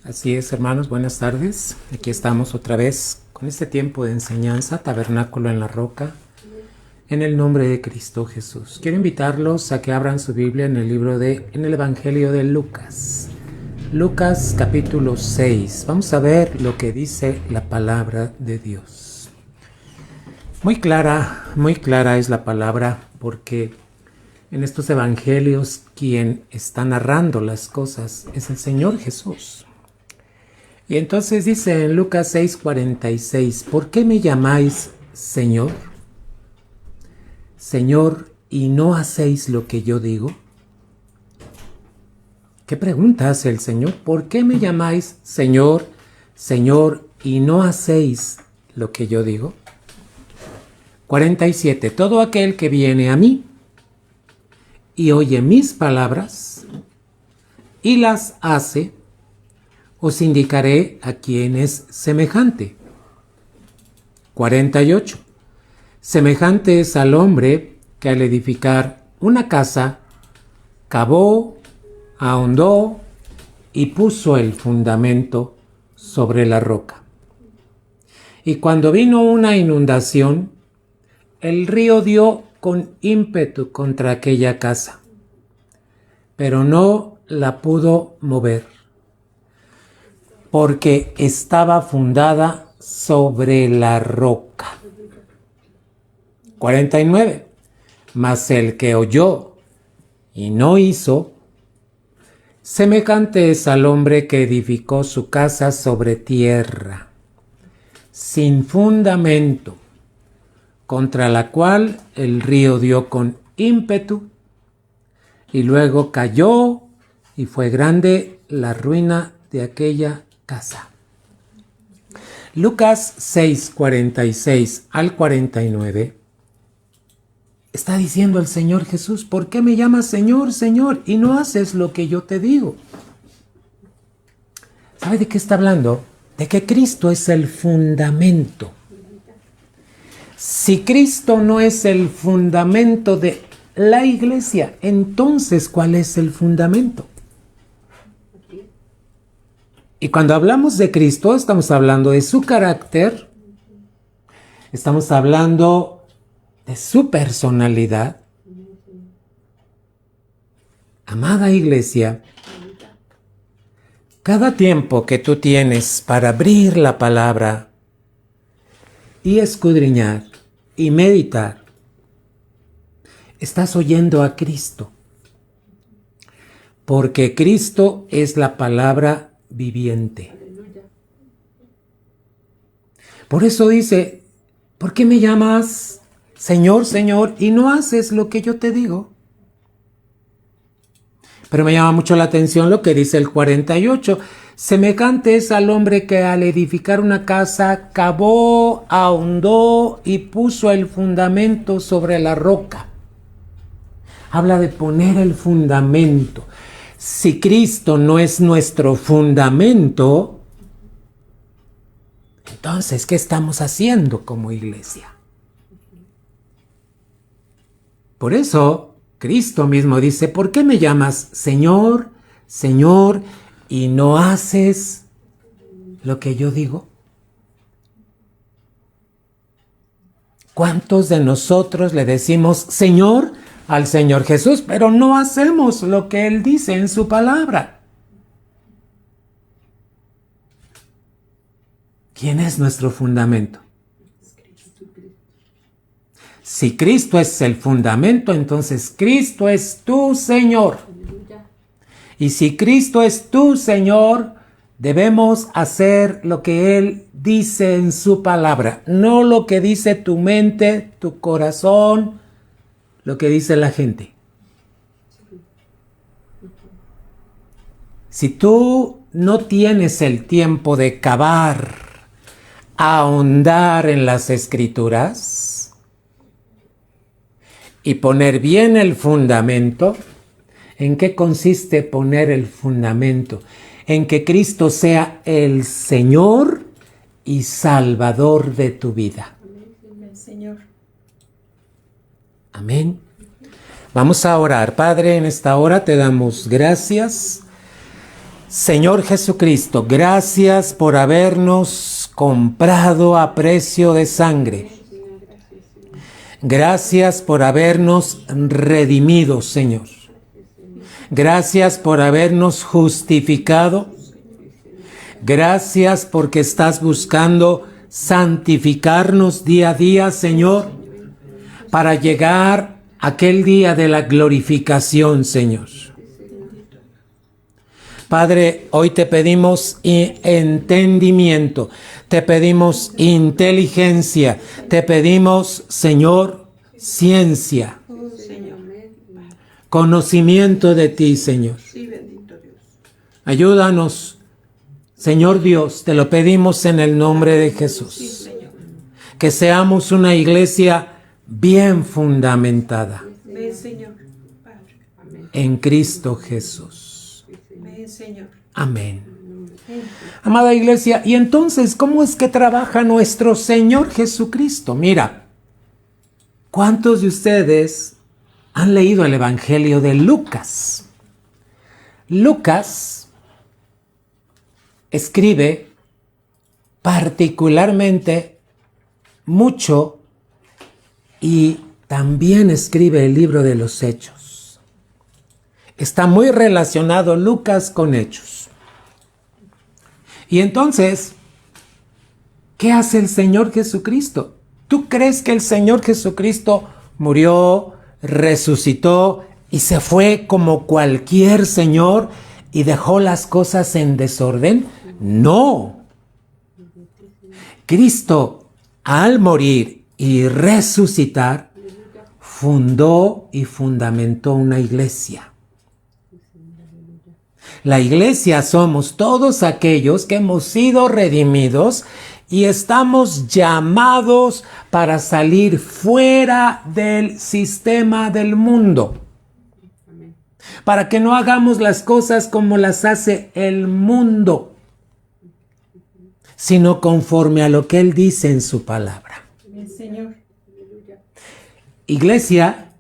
Así es, hermanos, buenas tardes. Aquí estamos otra vez con este tiempo de enseñanza, Tabernáculo en la Roca, en el nombre de Cristo Jesús. Quiero invitarlos a que abran su Biblia en el Evangelio de Lucas. Lucas capítulo 6. Vamos a ver lo que dice la palabra de Dios. Muy clara es la palabra, porque en estos evangelios quien está narrando las cosas es el Señor Jesús. Y entonces dice en Lucas 6:46, ¿por qué me llamáis Señor? Señor, ¿y no hacéis lo que yo digo? ¿Qué pregunta hace el Señor? ¿Por qué me llamáis Señor, Señor, y no hacéis lo que yo digo? 47. Todo aquel que viene a mí y oye mis palabras y las hace, os indicaré a quién es semejante. 48. Semejante es al hombre que al edificar una casa, cavó, ahondó y puso el fundamento sobre la roca. Y cuando vino una inundación, el río dio con ímpetu contra aquella casa, pero no la pudo mover, porque estaba fundada sobre la roca. 49. Mas el que oyó y no hizo, semejante es al hombre que edificó su casa sobre tierra, sin fundamento, contra la cual el río dio con ímpetu, y luego cayó, y fue grande la ruina de aquella casa. Lucas 6:46 al 49 está diciendo el Señor Jesús, ¿por qué me llamas Señor, Señor, y no haces lo que yo te digo? ¿Sabe de qué está hablando? De que Cristo es el fundamento. Si Cristo no es el fundamento de la iglesia, entonces ¿cuál es el fundamento? Y cuando hablamos de Cristo, estamos hablando de su carácter, estamos hablando de su personalidad. Amada iglesia, cada tiempo que tú tienes para abrir la palabra y escudriñar y meditar, estás oyendo a Cristo, porque Cristo es la palabra viviente. Por eso dice, ¿por qué me llamas Señor, Señor, y no haces lo que yo te digo? Pero me llama mucho la atención lo que dice el 48. Semejante es al hombre que al edificar una casa, cavó, ahondó y puso el fundamento sobre la roca. Habla de poner el fundamento. Si Cristo no es nuestro fundamento, entonces, ¿qué estamos haciendo como iglesia? Por eso, Cristo mismo dice, ¿por qué me llamas Señor, Señor, y no haces lo que yo digo? ¿Cuántos de nosotros le decimos Señor al Señor Jesús, pero no hacemos lo que Él dice en su palabra? ¿Quién es nuestro fundamento? Si Cristo es el fundamento, entonces Cristo es tu Señor. Y si Cristo es tu Señor, debemos hacer lo que Él dice en su palabra, no lo que dice tu mente, tu corazón, lo que dice la gente. Si tú no tienes el tiempo de cavar, ahondar en las Escrituras y poner bien el fundamento, ¿en qué consiste poner el fundamento? En que Cristo sea el Señor y Salvador de tu vida. Amén, Señor. Amén. Vamos a orar. Padre, en esta hora te damos gracias Señor Jesucristo, gracias por habernos comprado a precio de sangre. Gracias por habernos redimido, Señor. Gracias por habernos justificado. Gracias porque estás buscando santificarnos día a día, Señor, para llegar a aquel día de la glorificación, Señor. Padre, hoy te pedimos entendimiento, te pedimos inteligencia, te pedimos, Señor, ciencia, conocimiento de ti, Señor. Ayúdanos, Señor Dios, te lo pedimos en el nombre de Jesús. Que seamos una iglesia bien fundamentada en Cristo Jesús. Amén. Amada iglesia, y entonces, ¿cómo es que trabaja nuestro Señor Jesucristo? Mira, ¿cuántos de ustedes han leído el Evangelio de Lucas? Lucas escribe particularmente mucho y también escribe el libro de los Hechos. Está muy relacionado Lucas con Hechos. Y entonces, ¿qué hace el Señor Jesucristo? ¿Tú crees que el Señor Jesucristo murió, resucitó y se fue como cualquier señor y dejó las cosas en desorden? No. Cristo, al morir y resucitar, fundó y fundamentó una iglesia. La iglesia somos todos aquellos que hemos sido redimidos y estamos llamados para salir fuera del sistema del mundo. Para que no hagamos las cosas como las hace el mundo, sino conforme a lo que Él dice en su palabra. Señor. Iglesia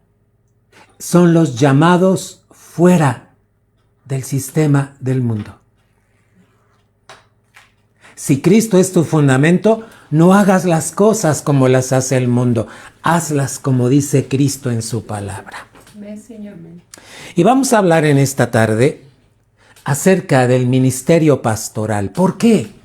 son los llamados fuera del sistema del mundo. Si Cristo es tu fundamento, no hagas las cosas como las hace el mundo, hazlas como dice Cristo en su palabra. Señor. Y vamos a hablar en esta tarde acerca del ministerio pastoral. ¿Por qué?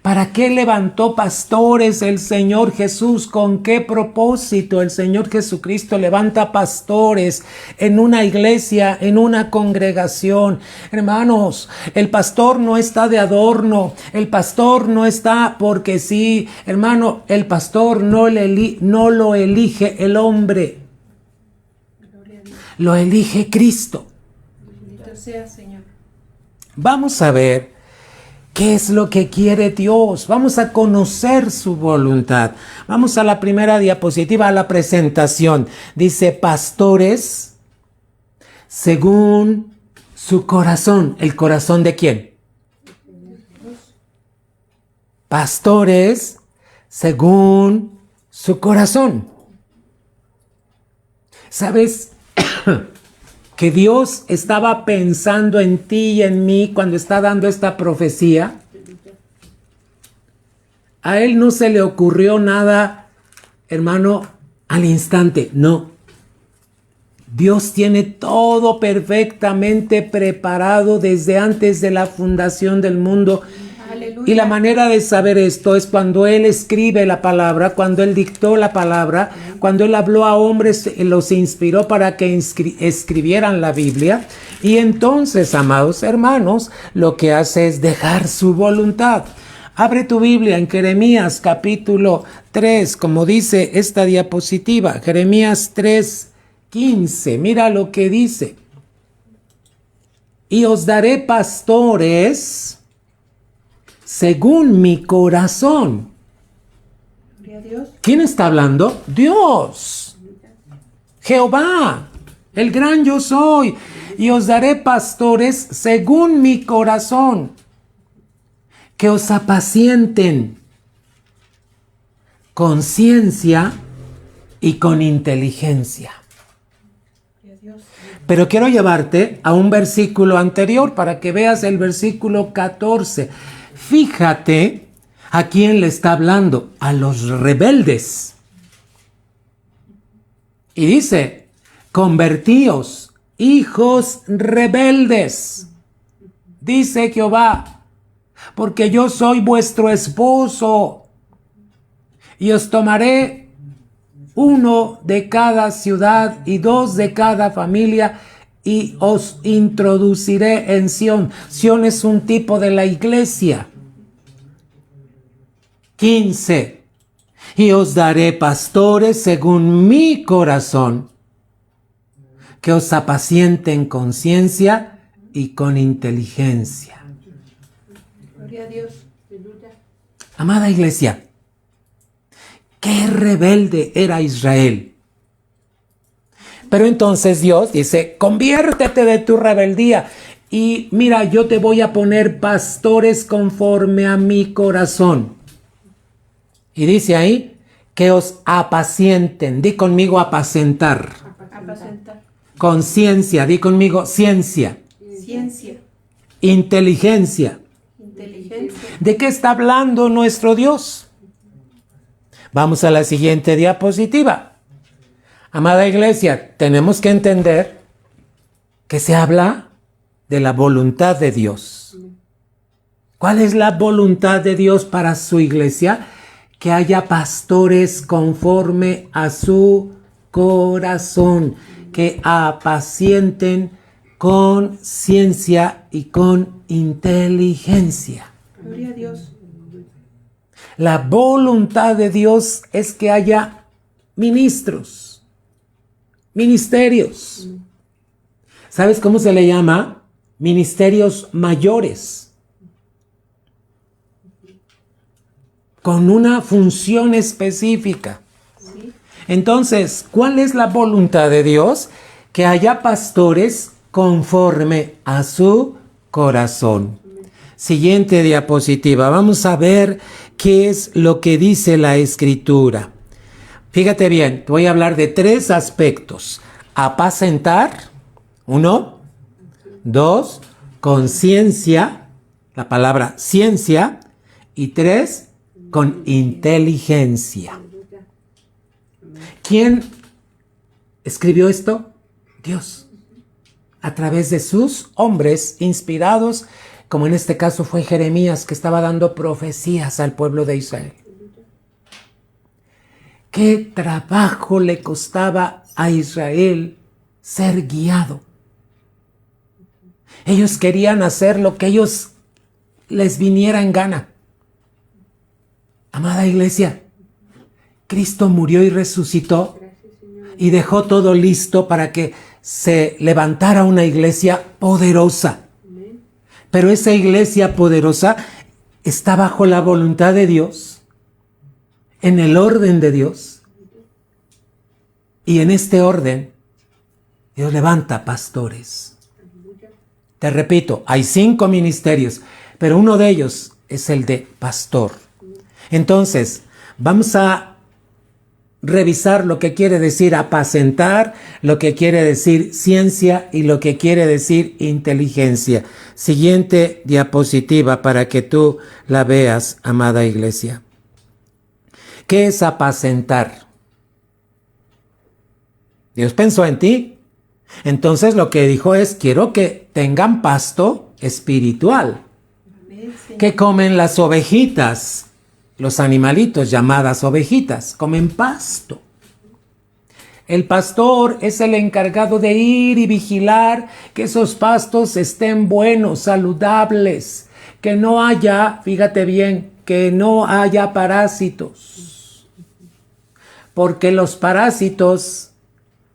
¿Para qué levantó pastores el Señor Jesús? ¿Con qué propósito el Señor Jesucristo levanta pastores en una iglesia, en una congregación? Hermanos, el pastor no está de adorno, el pastor no está porque sí. Hermano, el pastor no lo elige el hombre, lo elige Cristo. Bendito sea, Señor. Vamos a ver ¿qué es lo que quiere Dios? Vamos a conocer su voluntad. Vamos a la primera diapositiva, a la presentación. Dice, pastores según su corazón. ¿El corazón de quién? Pastores según su corazón. ¿Sabes que Dios estaba pensando en ti y en mí cuando está dando esta profecía? A Él no se le ocurrió nada, hermano, al instante, no. Dios tiene todo perfectamente preparado desde antes de la fundación del mundo. Aleluya. Y la manera de saber esto es cuando Él escribe la palabra, cuando Él dictó la palabra, cuando Él habló a hombres, los inspiró para que escribieran la Biblia. Y entonces, amados hermanos, lo que hace es dejar su voluntad. Abre tu Biblia en Jeremías capítulo 3, como dice esta diapositiva, Jeremías 3:15. Mira lo que dice. Y os daré pastores según mi corazón. ¿Quién está hablando? Dios. Jehová, el gran yo soy. Y os daré pastores según mi corazón, que os apacienten con ciencia y con inteligencia. Pero quiero llevarte a un versículo anterior para que veas el versículo 14. Fíjate a quién le está hablando, a los rebeldes. Y dice, convertíos, hijos rebeldes, dice Jehová, porque yo soy vuestro esposo, y os tomaré uno de cada ciudad y dos de cada familia, y os introduciré en Sión. Sión es un tipo de la iglesia. 15. Y os daré pastores según mi corazón, que os apacienten con ciencia y con inteligencia. Gloria a Dios. Amada iglesia, qué rebelde era Israel. Pero entonces Dios dice, conviértete de tu rebeldía y mira, yo te voy a poner pastores conforme a mi corazón. Y dice ahí, que os apacienten. Di conmigo apacentar. Apacentar. Conciencia, di conmigo ciencia. Ciencia. Inteligencia. Inteligencia. ¿De qué está hablando nuestro Dios? Vamos a la siguiente diapositiva. Amada iglesia, tenemos que entender que se habla de la voluntad de Dios. ¿Cuál es la voluntad de Dios para su iglesia? Que haya pastores conforme a su corazón, que apacienten con ciencia y con inteligencia. Gloria a Dios. La voluntad de Dios es que haya ministros, ministerios. ¿Sabes cómo se le llama? Ministerios mayores. Con una función específica. Sí. Entonces, ¿cuál es la voluntad de Dios? Que haya pastores conforme a su corazón. Siguiente diapositiva. Vamos a ver qué es lo que dice la Escritura. Fíjate bien, te voy a hablar de 3 aspectos. Apacentar, 1. 2. Conciencia, la palabra ciencia. Y 3. Con inteligencia. ¿Quién escribió esto? Dios. A través de sus hombres inspirados, como en este caso fue Jeremías, que estaba dando profecías al pueblo de Israel. ¿Qué trabajo le costaba a Israel ser guiado? Ellos querían hacer lo que ellos les viniera en gana. Amada iglesia, Cristo murió y resucitó y dejó todo listo para que se levantara una iglesia poderosa. Pero esa iglesia poderosa está bajo la voluntad de Dios, en el orden de Dios. Y en este orden, Dios levanta pastores. Te repito, hay 5 ministerios, pero uno de ellos es el de pastor. Entonces, vamos a revisar lo que quiere decir apacentar, lo que quiere decir ciencia y lo que quiere decir inteligencia. Siguiente diapositiva para que tú la veas, amada iglesia. ¿Qué es apacentar? Dios pensó en ti. Entonces lo que dijo es, quiero que tengan pasto espiritual. ¿Qué comen las ovejitas? Los animalitos llamadas ovejitas comen pasto. El pastor es el encargado de ir y vigilar que esos pastos estén buenos, saludables, que no haya, fíjate bien, que no haya parásitos. Porque los parásitos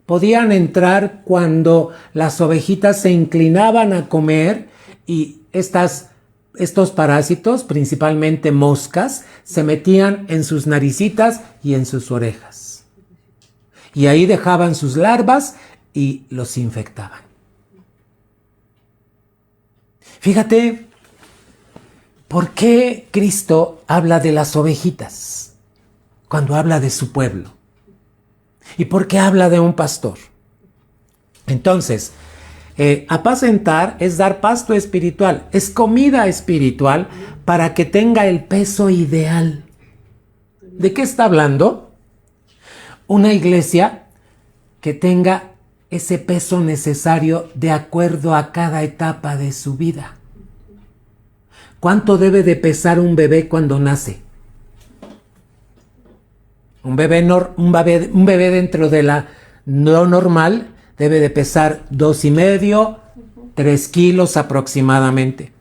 podían entrar cuando las ovejitas se inclinaban a comer y estos parásitos, principalmente moscas, se metían en sus naricitas y en sus orejas. Y ahí dejaban sus larvas y los infectaban. Fíjate, ¿por qué Cristo habla de las ovejitas cuando habla de su pueblo? ¿Y por qué habla de un pastor? Entonces, apacentar es dar pasto espiritual, es comida espiritual para que tenga el peso ideal. ¿De qué está hablando? Una iglesia que tenga ese peso necesario de acuerdo a cada etapa de su vida. ¿Cuánto debe de pesar un bebé cuando nace? Un bebé dentro de lo normal debe de pesar 2,5, 3 kilos aproximadamente.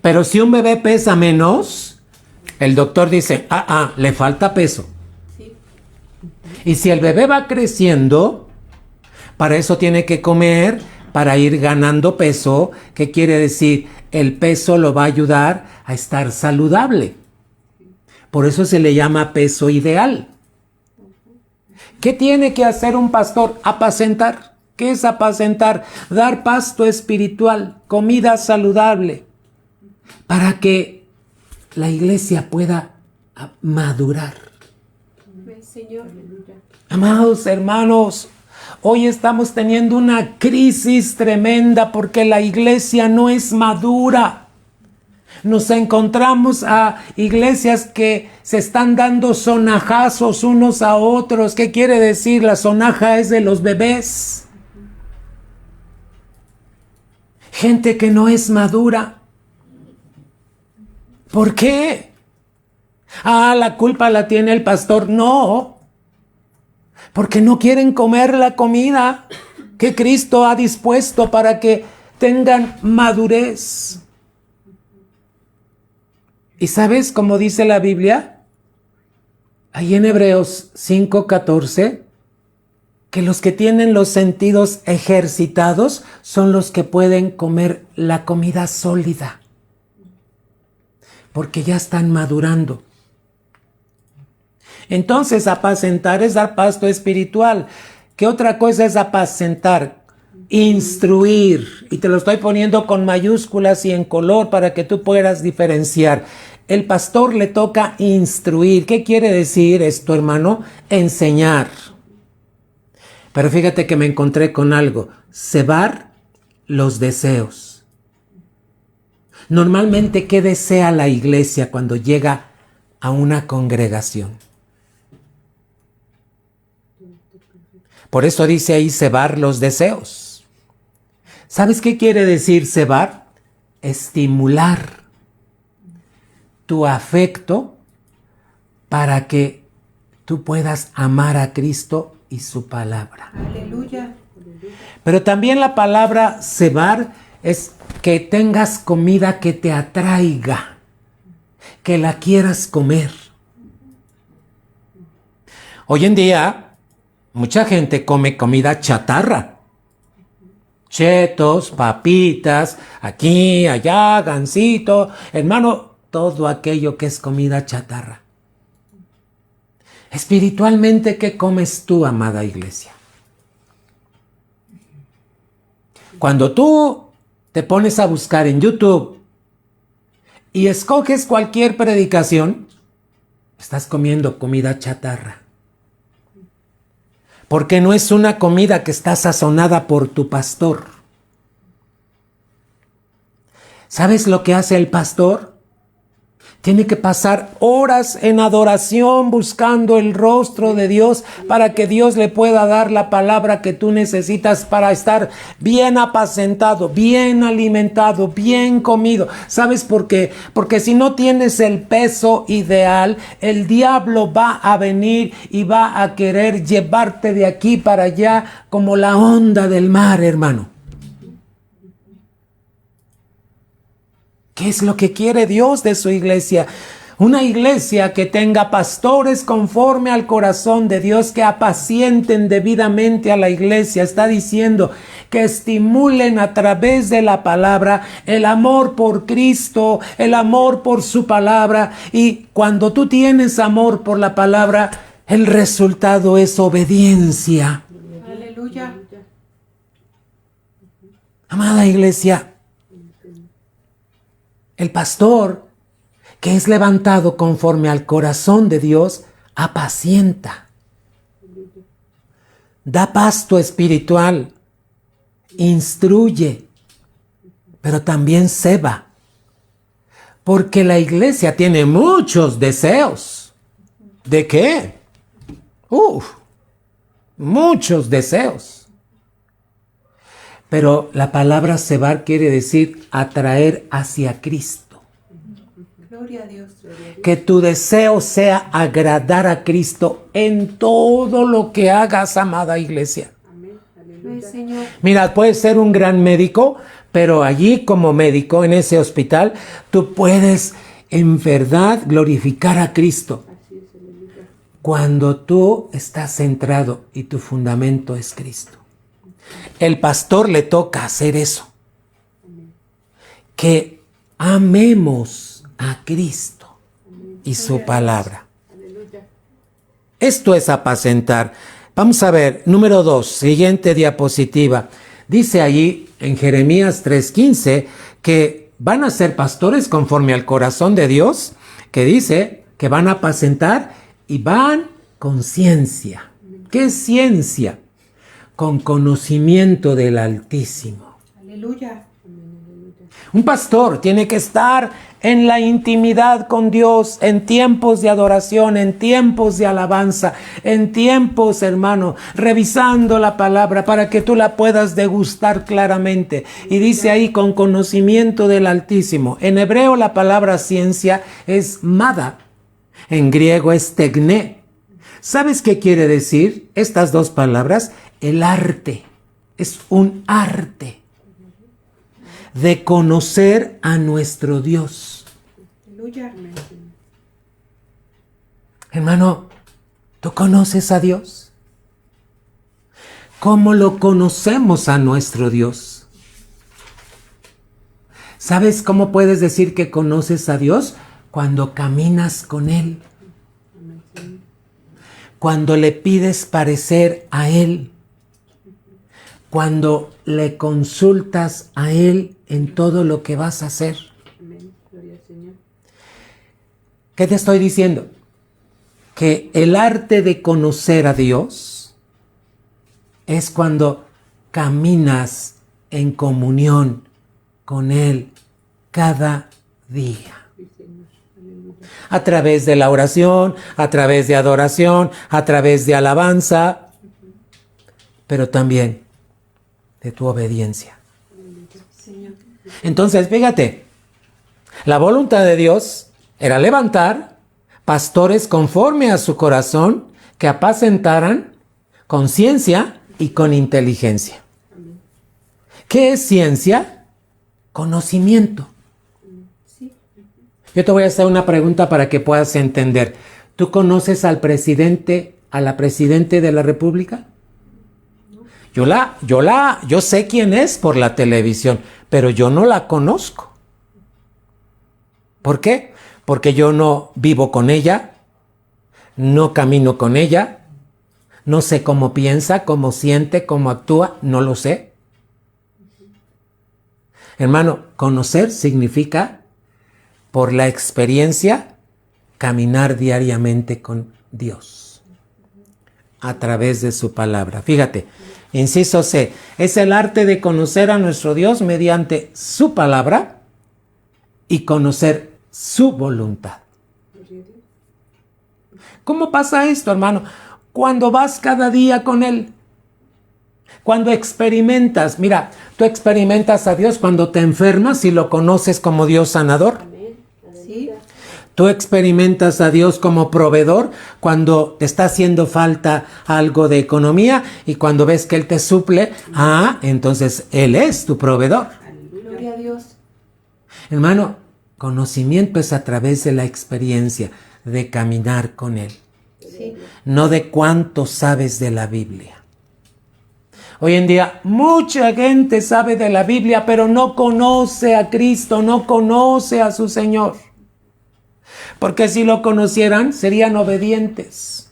Pero si un bebé pesa menos, el doctor dice, le falta peso. Sí. Y si el bebé va creciendo, para eso tiene que comer, para ir ganando peso. ¿Qué quiere decir? El peso lo va a ayudar a estar saludable. Por eso se le llama peso ideal. ¿Qué tiene que hacer un pastor? Apacentar. ¿Qué es apacentar? Dar pasto espiritual, comida saludable, para que la iglesia pueda madurar. Señor. Amados hermanos, hoy estamos teniendo una crisis tremenda porque la iglesia no es madura. Nos encontramos a iglesias que se están dando sonajazos unos a otros. ¿Qué quiere decir? La sonaja es de los bebés. Gente que no es madura. ¿Por qué? La culpa la tiene el pastor. No, porque no quieren comer la comida que Cristo ha dispuesto para que tengan madurez. ¿Y sabes cómo dice la Biblia? Ahí en Hebreos 5:14, que los que tienen los sentidos ejercitados son los que pueden comer la comida sólida, porque ya están madurando. Entonces, apacentar es dar pasto espiritual. ¿Qué otra cosa es apacentar? Instruir. Y te lo estoy poniendo con mayúsculas y en color para que tú puedas diferenciar. El pastor le toca instruir. ¿Qué quiere decir esto, hermano? Enseñar. Pero fíjate que me encontré con algo. Cebar los deseos. Normalmente, ¿qué desea la iglesia cuando llega a una congregación? Por eso dice ahí cebar los deseos. ¿Sabes qué quiere decir cebar? Estimular tu afecto para que tú puedas amar a Cristo y su palabra. Aleluya. Pero también la palabra cebar es que tengas comida que te atraiga, que la quieras comer. Hoy en día, mucha gente come comida chatarra. Chetos, papitas, aquí, allá, gansito. Hermano, todo aquello que es comida chatarra. Espiritualmente, ¿qué comes tú, amada iglesia? Cuando tú te pones a buscar en YouTube y escoges cualquier predicación, estás comiendo comida chatarra. Porque no es una comida que está sazonada por tu pastor. ¿Sabes lo que hace el pastor? Tiene que pasar horas en adoración buscando el rostro de Dios para que Dios le pueda dar la palabra que tú necesitas para estar bien apacentado, bien alimentado, bien comido. ¿Sabes por qué? Porque si no tienes el peso ideal, el diablo va a venir y va a querer llevarte de aquí para allá como la onda del mar, hermano. ¿Qué es lo que quiere Dios de su iglesia? Una iglesia que tenga pastores conforme al corazón de Dios, que apacienten debidamente a la iglesia. Está diciendo que estimulen a través de la palabra el amor por Cristo, el amor por su palabra. Y cuando tú tienes amor por la palabra, el resultado es obediencia. Aleluya. Amada iglesia, el pastor que es levantado conforme al corazón de Dios, apacienta, da pasto espiritual, instruye, pero también ceba. Porque la iglesia tiene muchos deseos. ¿De qué? Muchos deseos. Pero la palabra cebar quiere decir atraer hacia Cristo. Gloria a Dios. Que tu deseo sea agradar a Cristo en todo lo que hagas, amada iglesia. Amén, Señor. Mira, puedes ser un gran médico, pero allí como médico, en ese hospital, tú puedes en verdad glorificar a Cristo. Cuando tú estás centrado y tu fundamento es Cristo. El pastor le toca hacer eso. Que amemos a Cristo y su palabra. Esto es apacentar. Vamos a ver, número 2, siguiente diapositiva. Dice allí en Jeremías 3:15 que van a ser pastores conforme al corazón de Dios, que dice que van a apacentar y van con ciencia. ¿Qué es ciencia? Con conocimiento del Altísimo. Aleluya. Un pastor tiene que estar en la intimidad con Dios, en tiempos de adoración, en tiempos de alabanza, en tiempos, hermano, revisando la palabra para que tú la puedas degustar claramente. Y dice ahí, con conocimiento del Altísimo. En hebreo la palabra ciencia es mada, en griego es tecné. ¿Sabes qué quiere decir estas dos palabras? El arte. Es un arte de conocer a nuestro Dios. Aleluya. Hermano, ¿tú conoces a Dios? ¿Cómo lo conocemos a nuestro Dios? ¿Sabes cómo puedes decir que conoces a Dios? Cuando caminas con Él. Cuando le pides parecer a Él. Cuando le consultas a Él en todo lo que vas a hacer. ¿Qué te estoy diciendo? Que el arte de conocer a Dios es cuando caminas en comunión con Él cada día. A través de la oración, a través de adoración, a través de alabanza, pero también de tu obediencia. Entonces, fíjate, la voluntad de Dios era levantar pastores conforme a su corazón que apacentaran con ciencia y con inteligencia. ¿Qué es ciencia? Conocimiento. Yo te voy a hacer una pregunta para que puedas entender. ¿Tú conoces al presidente, a la presidente de la República? Yo sé quién es por la televisión, pero yo no la conozco. ¿Por qué? Porque yo no vivo con ella, no camino con ella, no sé cómo piensa, cómo siente, cómo actúa, no lo sé. Hermano, conocer significa, por la experiencia, caminar diariamente con Dios a través de su palabra. Fíjate, inciso C, es el arte de conocer a nuestro Dios mediante su palabra y conocer su voluntad. ¿Cómo pasa esto, hermano? Cuando vas cada día con Él. Cuando experimentas, mira, tú experimentas a Dios cuando te enfermas y lo conoces como Dios sanador. Sí. Tú experimentas a Dios como proveedor cuando te está haciendo falta algo de economía y cuando ves que Él te suple, entonces Él es tu proveedor. Gloria a Dios. Hermano, conocimiento es a través de la experiencia de caminar con Él, Sí. no de cuánto sabes de la Biblia. Hoy en día mucha gente sabe de la Biblia, pero no conoce a Cristo, no conoce a su Señor. Porque si lo conocieran, serían obedientes.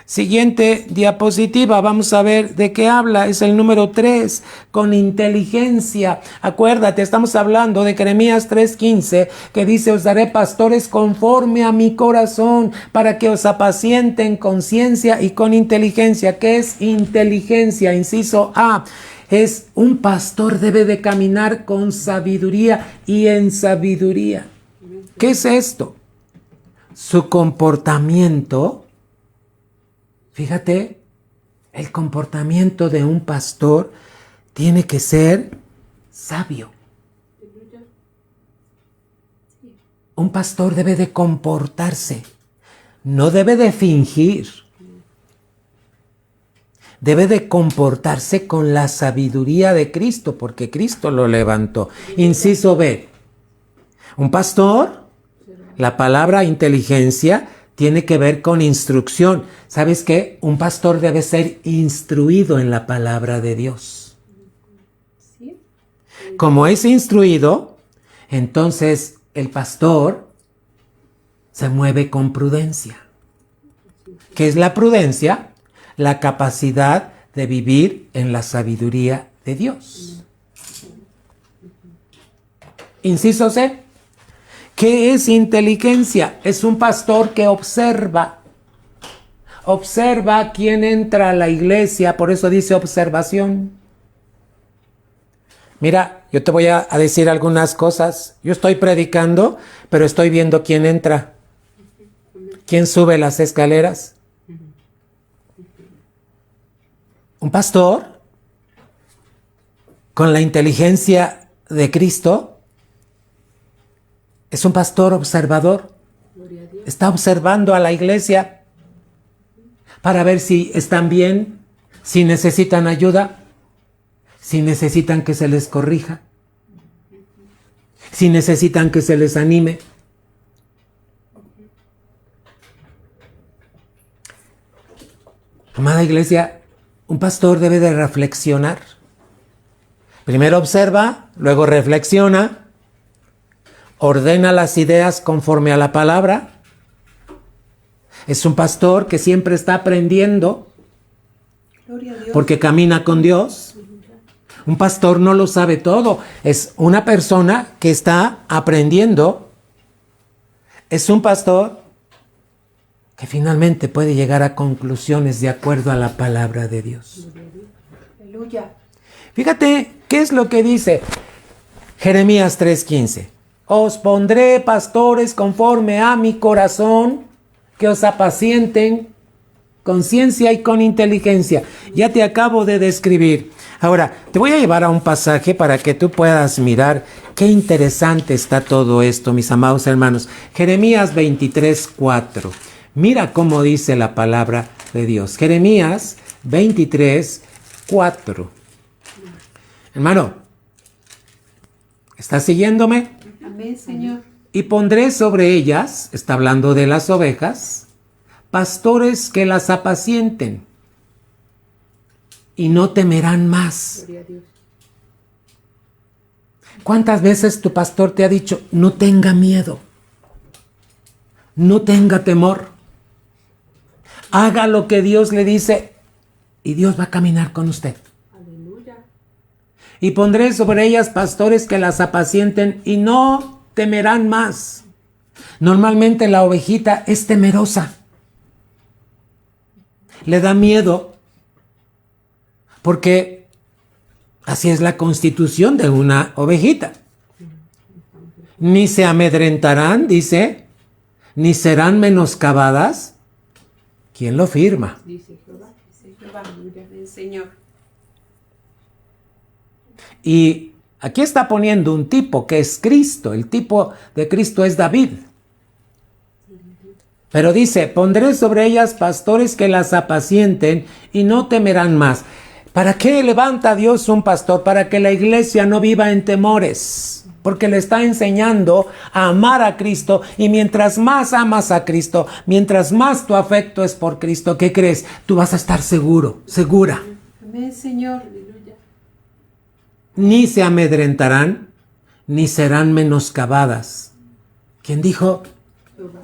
Siguiente diapositiva, vamos a ver de qué habla, es el número 3, con inteligencia. Acuérdate, estamos hablando de Jeremías 3:15, que dice, os daré pastores conforme a mi corazón, para que os apacienten con ciencia y con inteligencia. ¿Qué es inteligencia? Inciso A, es un pastor debe de caminar con sabiduría y en sabiduría. ¿Qué es esto? Su comportamiento, fíjate, el comportamiento de un pastor tiene que ser sabio. Un pastor debe de comportarse, no debe de fingir. Debe de comportarse con la sabiduría de Cristo, porque Cristo lo levantó. Inciso B. Un pastor, la palabra inteligencia tiene que ver con instrucción. ¿Sabes qué? Un pastor debe ser instruido en la palabra de Dios. Como es instruido, entonces el pastor se mueve con prudencia. ¿Qué es la prudencia? La capacidad de vivir en la sabiduría de Dios. Inciso C. ¿Qué es inteligencia? Es un pastor que observa. Observa quién entra a la iglesia, por eso dice observación. Mira, yo te voy a decir algunas cosas. Yo estoy predicando, pero estoy viendo quién entra. ¿Quién sube las escaleras? Un pastor con la inteligencia de Cristo es un pastor observador. Está observando a la iglesia para ver si están bien, si necesitan ayuda, si necesitan que se les corrija, si necesitan que se les anime. Amada iglesia, un pastor debe de reflexionar. Primero observa, luego reflexiona, ordena las ideas conforme a la palabra. Es un pastor que siempre está aprendiendo porque camina con Dios. Un pastor no lo sabe todo, es una persona que está aprendiendo. Es un pastor que finalmente puede llegar a conclusiones de acuerdo a la palabra de Dios. Aleluya. Fíjate, ¿qué es lo que dice Jeremías 3:15? Os pondré pastores conforme a mi corazón, que os apacienten con ciencia y con inteligencia. Ya te acabo de describir. Ahora, te voy a llevar a un pasaje para que tú puedas mirar qué interesante está todo esto, mis amados hermanos. Jeremías 23:4. Mira cómo dice la palabra de Dios. Jeremías 23:4. Hermano, ¿estás siguiéndome? Amén, Señor. Y pondré sobre ellas, está hablando de las ovejas, pastores que las apacienten y no temerán más. ¿Cuántas veces tu pastor te ha dicho, no tenga miedo, no tenga temor? Haga lo que Dios le dice y Dios va a caminar con usted. Aleluya. Y pondré sobre ellas pastores que las apacienten y no temerán más. Normalmente la ovejita es temerosa. Le da miedo porque así es la constitución de una ovejita. Ni se amedrentarán, dice, ni serán menoscabadas. ¿Quién lo firma? Dice Jehová. Dice Jehová. Amén, Señor. Y aquí está poniendo un tipo que es Cristo. El tipo de Cristo es David. Pero dice, pondré sobre ellas pastores que las apacienten y no temerán más. ¿Para qué levanta Dios un pastor? Para que la iglesia no viva en temores. Porque le está enseñando a amar a Cristo. Y mientras más amas a Cristo, mientras más tu afecto es por Cristo, ¿qué crees? Tú vas a estar seguro, segura. Amén, Señor. Ni se amedrentarán, ni serán menoscabadas. ¿Quién dijo? Jehová.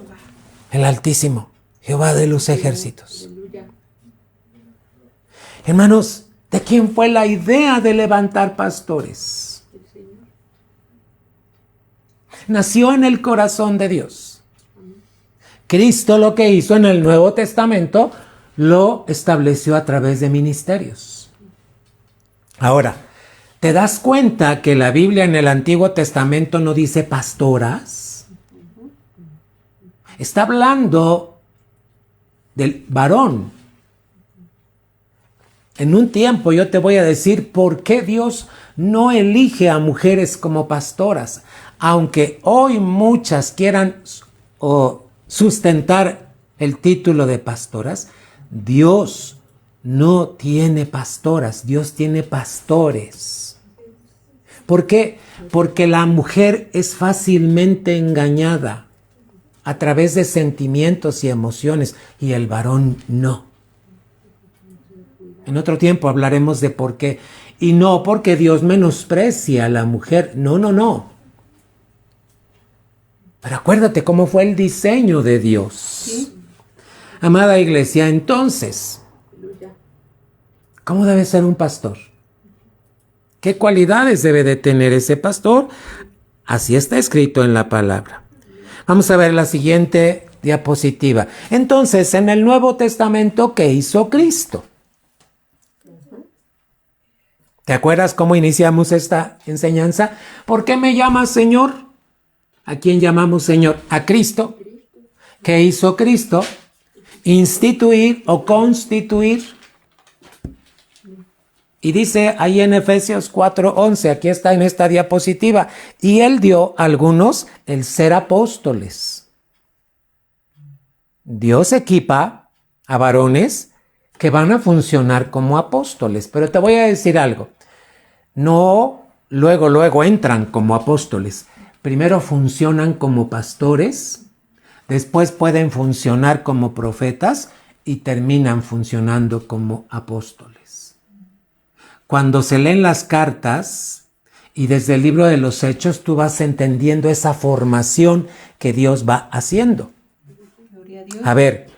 El Altísimo, Jehová de los ejércitos. Hermanos, ¿de quién fue la idea de levantar pastores? Nació en el corazón de Dios. Cristo lo que hizo en el Nuevo Testamento lo estableció a través de ministerios. Ahora, ¿te das cuenta que la Biblia en el Antiguo Testamento no dice pastoras? Está hablando del varón. En un tiempo yo te voy a decir por qué Dios no elige a mujeres como pastoras. Aunque hoy muchas quieran sustentar el título de pastoras, Dios no tiene pastoras, Dios tiene pastores. ¿Por qué? Porque la mujer es fácilmente engañada a través de sentimientos y emociones y el varón no. En otro tiempo hablaremos de por qué. Y no porque Dios menosprecia a la mujer. No, no, no. Pero acuérdate cómo fue el diseño de Dios. Sí. Amada iglesia, entonces, ¿cómo debe ser un pastor? ¿Qué cualidades debe de tener ese pastor? Así está escrito en la palabra. Vamos a ver la siguiente diapositiva. Entonces, en el Nuevo Testamento, ¿qué hizo Cristo? ¿Te acuerdas cómo iniciamos esta enseñanza? ¿Por qué me llamas Señor? ¿A quién llamamos Señor? A Cristo. ¿Qué hizo Cristo? Instituir o constituir. Y dice ahí en Efesios 4:11, aquí está en esta diapositiva, y Él dio a algunos el ser apóstoles. Dios equipa a varones que van a funcionar como apóstoles. Pero te voy a decir algo. No luego entran como apóstoles. Primero funcionan como pastores, después pueden funcionar como profetas y terminan funcionando como apóstoles. Cuando se leen las cartas y desde el libro de los Hechos, tú vas entendiendo esa formación que Dios va haciendo. Gloria a Dios. A ver,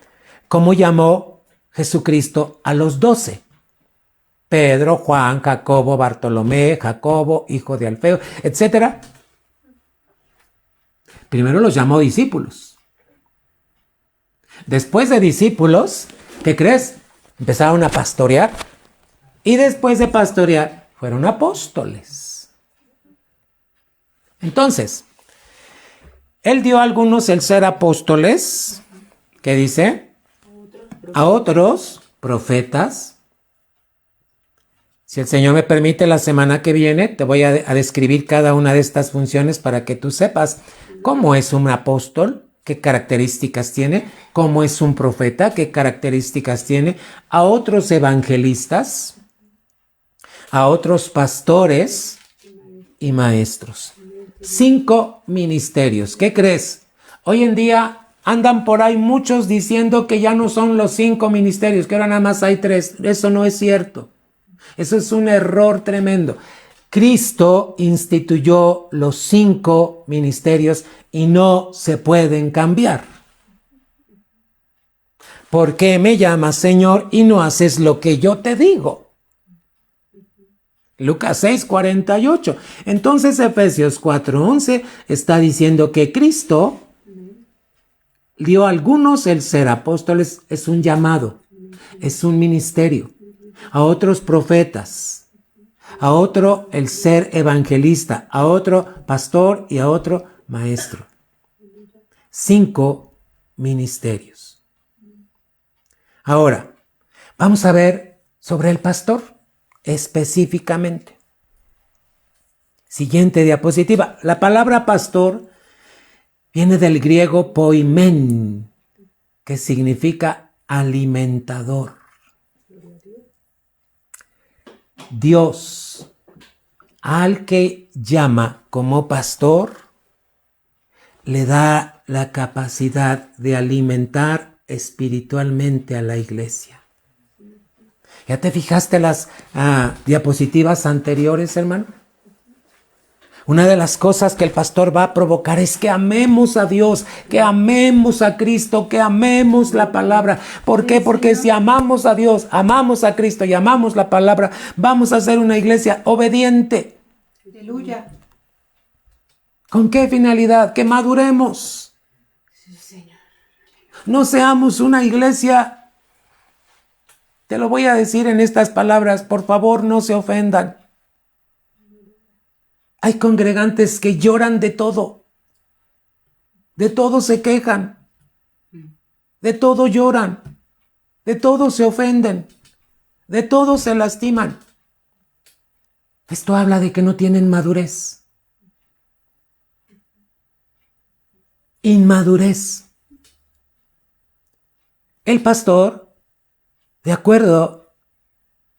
¿cómo llamó Jesucristo a los 12? Pedro, Juan, Jacobo, Bartolomé, Jacobo, hijo de Alfeo, etc. Primero los llamó discípulos. Después de discípulos, ¿qué crees? Empezaron a pastorear. Y después de pastorear, fueron apóstoles. Entonces, Él dio a algunos el ser apóstoles, ¿qué dice? A otros profetas. Si el Señor me permite, la semana que viene te voy a describir cada una de estas funciones para que tú sepas cómo es un apóstol, qué características tiene, cómo es un profeta, qué características tiene, a otros evangelistas, a otros pastores y maestros. 5 ministerios. ¿Qué crees? Hoy en día andan por ahí muchos diciendo que ya no son los 5 ministerios, que ahora nada más hay 3. Eso no es cierto. Eso es un error tremendo. Cristo instituyó los 5 ministerios y no se pueden cambiar. ¿Por qué me llamas Señor y no haces lo que yo te digo? Lucas 6:48. Entonces Efesios 4:11 está diciendo que Cristo dio a algunos el ser apóstoles, es un llamado, es un ministerio. A otros profetas, a otro el ser evangelista, a otro pastor y a otro maestro. 5 ministerios. Ahora, vamos a ver sobre el pastor específicamente. Siguiente diapositiva. La palabra pastor viene del griego poimen, que significa alimentador. Dios, al que llama como pastor, le da la capacidad de alimentar espiritualmente a la iglesia. ¿Ya te fijaste las diapositivas anteriores, hermano? Una de las cosas que el pastor va a provocar es que amemos a Dios, que amemos a Cristo, que amemos la palabra. ¿Por qué? Porque si amamos a Dios, amamos a Cristo y amamos la palabra, vamos a ser una iglesia obediente. Aleluya. ¿Con qué finalidad? Que maduremos. Sí, Señor. No seamos una iglesia Te lo voy a decir en estas palabras, por favor, no se ofendan. Hay congregantes que lloran de todo se quejan, de todo lloran, de todo se ofenden, de todo se lastiman. Esto habla de que no tienen madurez. Inmadurez. El pastor, de acuerdo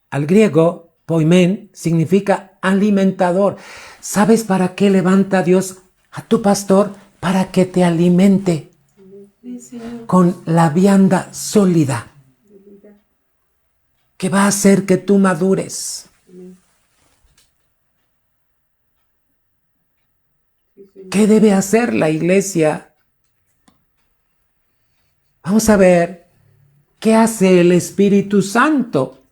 al griego, poimen, significa alimentador. ¿Sabes para qué levanta Dios a tu pastor? Para que te alimente con la vianda sólida que va a hacer que tú madures. ¿Qué debe hacer la iglesia? Vamos a ver qué hace el Espíritu Santo.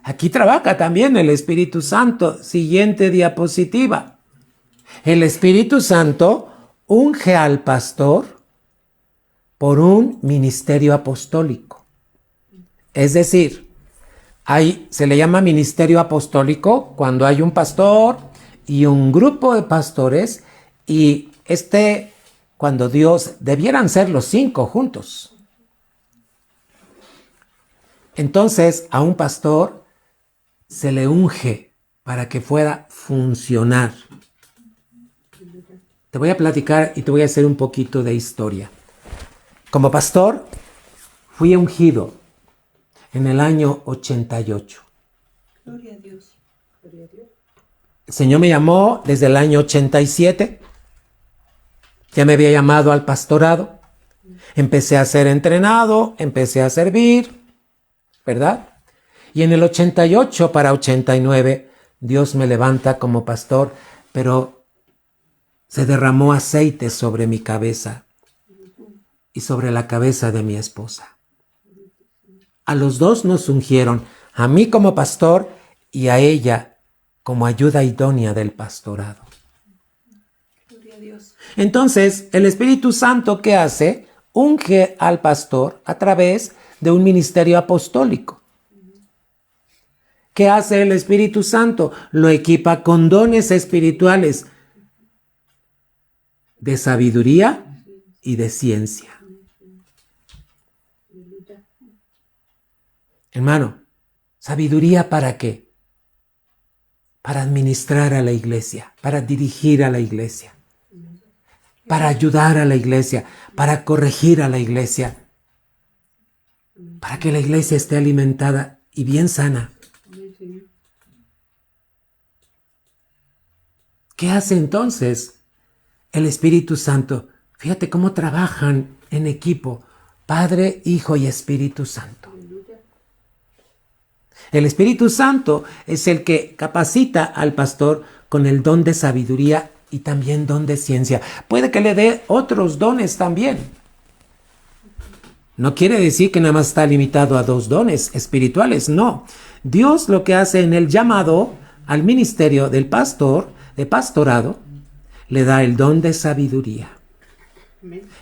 Aquí trabaja también el Espíritu Santo. Siguiente diapositiva. El Espíritu Santo unge al pastor por un ministerio apostólico. Es decir, se le llama ministerio apostólico cuando hay un pastor y un grupo de pastores y cuando Dios, debieran ser los 5 juntos. Entonces a un pastor se le unge para que pueda funcionar. Te voy a platicar y te voy a hacer un poquito de historia. Como pastor, fui ungido en el año 88. Gloria a Dios. El Señor me llamó desde el año 87. Ya me había llamado al pastorado. Empecé a ser entrenado, empecé a servir, ¿verdad? Y en el 88 para 89, Dios me levanta como pastor, pero se derramó aceite sobre mi cabeza y sobre la cabeza de mi esposa. A los dos nos ungieron, a mí como pastor y a ella como ayuda idónea del pastorado. Gloria a Dios. Entonces, el Espíritu Santo, ¿qué hace? Unge al pastor a través de un ministerio apostólico. ¿Qué hace el Espíritu Santo? Lo equipa con dones espirituales de sabiduría y de ciencia. Hermano, ¿sabiduría para qué? Para administrar a la iglesia, para dirigir a la iglesia, para ayudar a la iglesia, para corregir a la iglesia, para que la iglesia esté alimentada y bien sana. ¿Qué hace entonces el Espíritu Santo? Fíjate cómo trabajan en equipo, Padre, Hijo y Espíritu Santo. El Espíritu Santo es el que capacita al pastor con el don de sabiduría y también don de ciencia. Puede que le dé otros dones también. No quiere decir que nada más está limitado a 2 dones espirituales, no. Dios lo que hace en el llamado al ministerio del pastor, de pastorado, le da el don de sabiduría.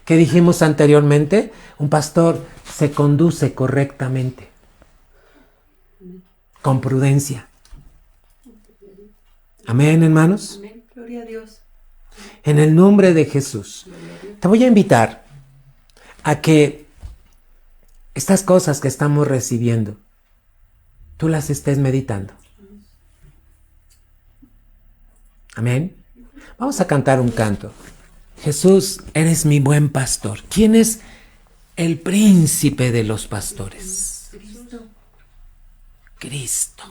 ¿Qué dijimos anteriormente? Un pastor se conduce correctamente, con prudencia. Amén, hermanos. Amén. Gloria a Dios. En el nombre de Jesús, te voy a invitar a que estas cosas que estamos recibiendo, tú las estés meditando. Amén. Vamos a cantar un canto. Jesús, eres mi buen pastor. ¿Quién es el príncipe de los pastores? Cristo. Cristo.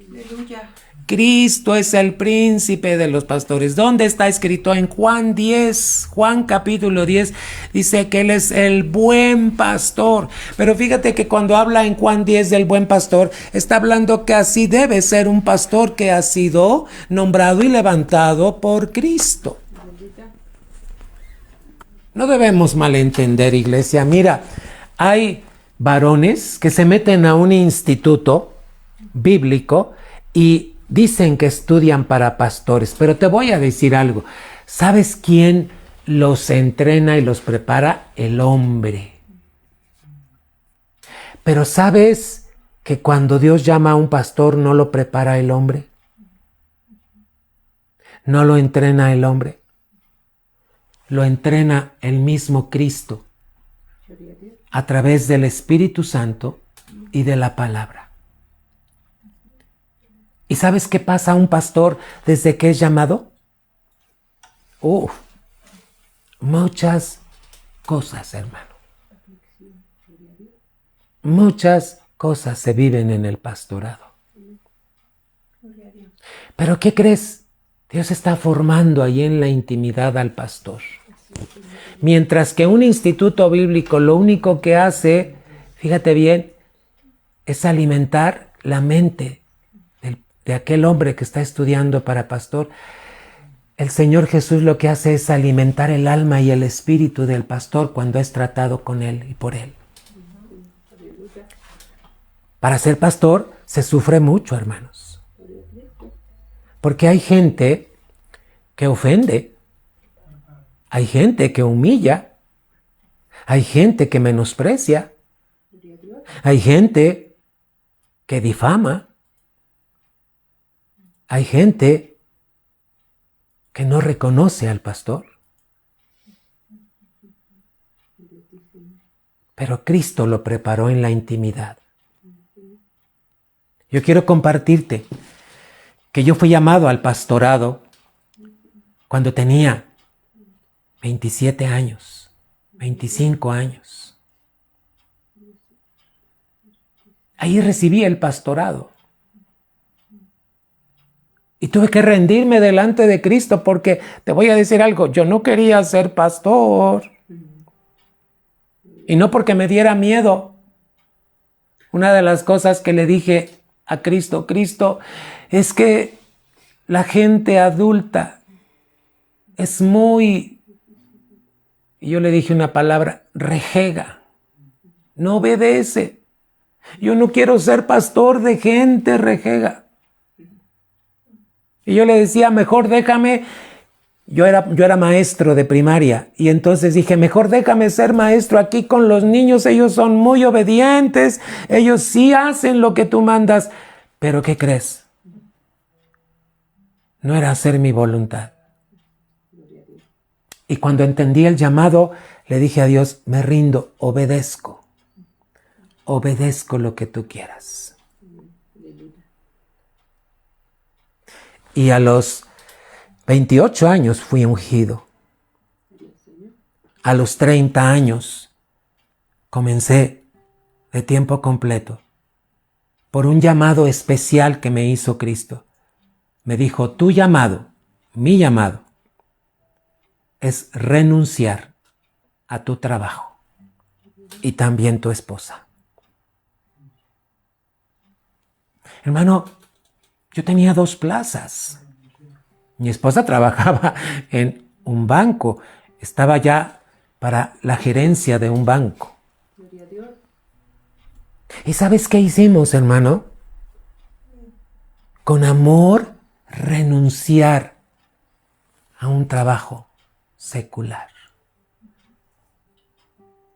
Aleluya. Cristo es el príncipe de los pastores. ¿Dónde está escrito? En Juan 10, Juan capítulo 10, dice que Él es el buen pastor. Pero fíjate que cuando habla en Juan 10 del buen pastor, está hablando que así debe ser un pastor que ha sido nombrado y levantado por Cristo. No debemos malentender, iglesia. Mira, hay varones que se meten a un instituto bíblico y dicen que estudian para pastores, pero te voy a decir algo. ¿Sabes quién los entrena y los prepara? El hombre. Pero ¿sabes que cuando Dios llama a un pastor no lo prepara el hombre, no lo entrena el hombre, lo entrena el mismo Cristo a través del Espíritu Santo y de la palabra. ¿Y sabes qué pasa a un pastor desde que es llamado? Muchas cosas, hermano. Muchas cosas se viven en el pastorado. Pero ¿qué crees? Dios está formando ahí en la intimidad al pastor. Mientras que un instituto bíblico lo único que hace, fíjate bien, es alimentar la mente de aquel hombre que está estudiando para pastor. El Señor Jesús lo que hace es alimentar el alma y el espíritu del pastor cuando es tratado con él y por él. Para ser pastor se sufre mucho, hermanos. Porque hay gente que ofende, hay gente que humilla, hay gente que menosprecia, hay gente que difama, hay gente que no reconoce al pastor. Pero Cristo lo preparó en la intimidad. Yo quiero compartirte que yo fui llamado al pastorado cuando tenía 27 años, 25 años. Ahí recibí el pastorado. Y tuve que rendirme delante de Cristo porque, te voy a decir algo, yo no quería ser pastor. Y no porque me diera miedo. Una de las cosas que le dije a Cristo, es que la gente adulta es muy, y yo le dije una palabra, rejega, no obedece. Yo no quiero ser pastor de gente rejega. Y yo le decía, mejor déjame, yo era maestro de primaria, y entonces dije, mejor déjame ser maestro aquí con los niños, ellos son muy obedientes, ellos sí hacen lo que tú mandas. Pero ¿qué crees? No era hacer mi voluntad. Y cuando entendí el llamado, le dije a Dios, me rindo, obedezco lo que tú quieras. Y a los 28 años fui ungido. A los 30 años comencé de tiempo completo por un llamado especial que me hizo Cristo. Me dijo, tu llamado, mi llamado, es renunciar a tu trabajo y también tu esposa. Hermano, yo tenía 2 plazas. Mi esposa trabajaba en un banco, estaba ya para la gerencia de un banco. ¿Y sabes qué hicimos, hermano? Con amor, renunciar a un trabajo secular.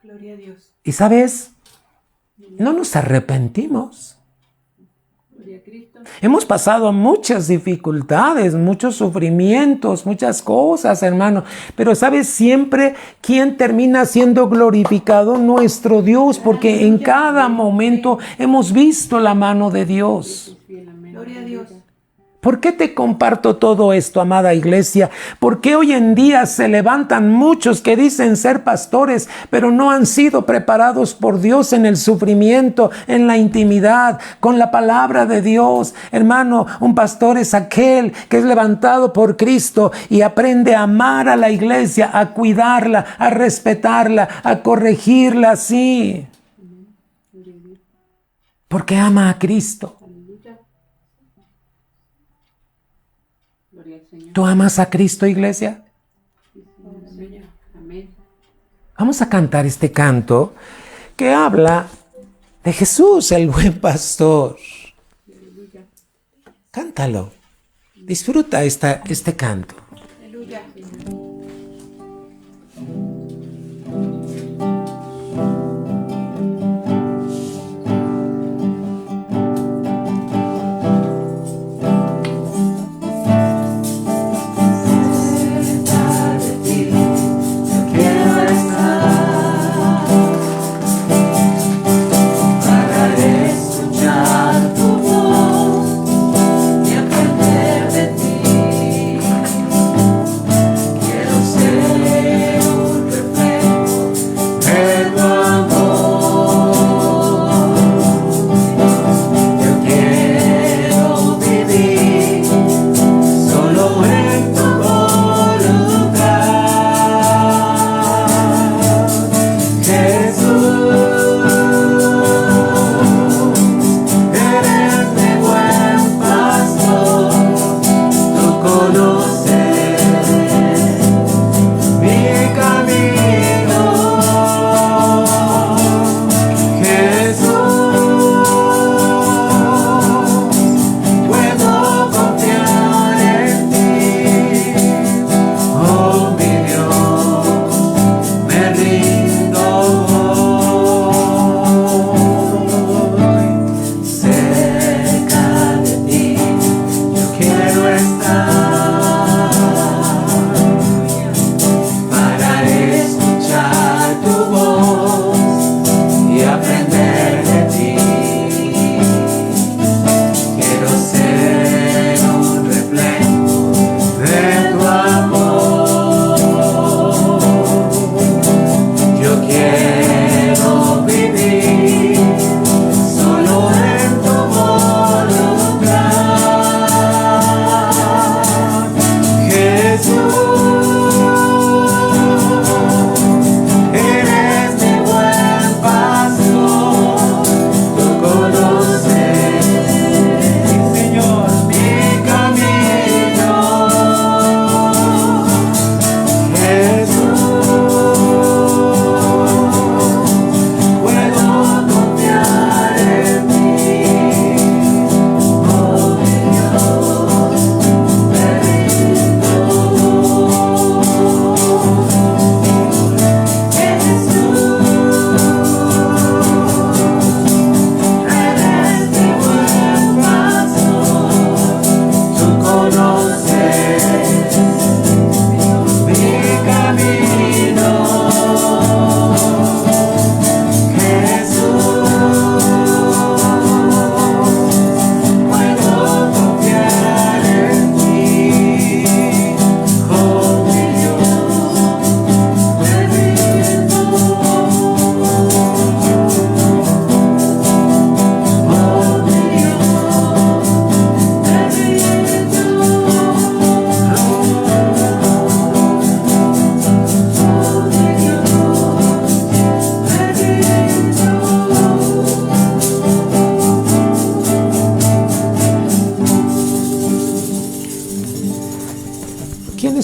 Gloria a Dios. ¿Y sabes? No nos arrepentimos. Hemos pasado muchas dificultades, muchos sufrimientos, muchas cosas, hermano. Pero ¿sabes siempre quién termina siendo glorificado? Nuestro Dios, porque en cada momento hemos visto la mano de Dios. Gloria a Dios. ¿Por qué te comparto todo esto, amada iglesia? Porque hoy en día se levantan muchos que dicen ser pastores, pero no han sido preparados por Dios en el sufrimiento, en la intimidad, con la palabra de Dios. Hermano, un pastor es aquel que es levantado por Cristo y aprende a amar a la iglesia, a cuidarla, a respetarla, a corregirla, sí. Porque ama a Cristo. ¿Tú amas a Cristo, iglesia? Vamos a cantar este canto que habla de Jesús, el buen pastor. Cántalo. Disfruta este canto. Aleluya.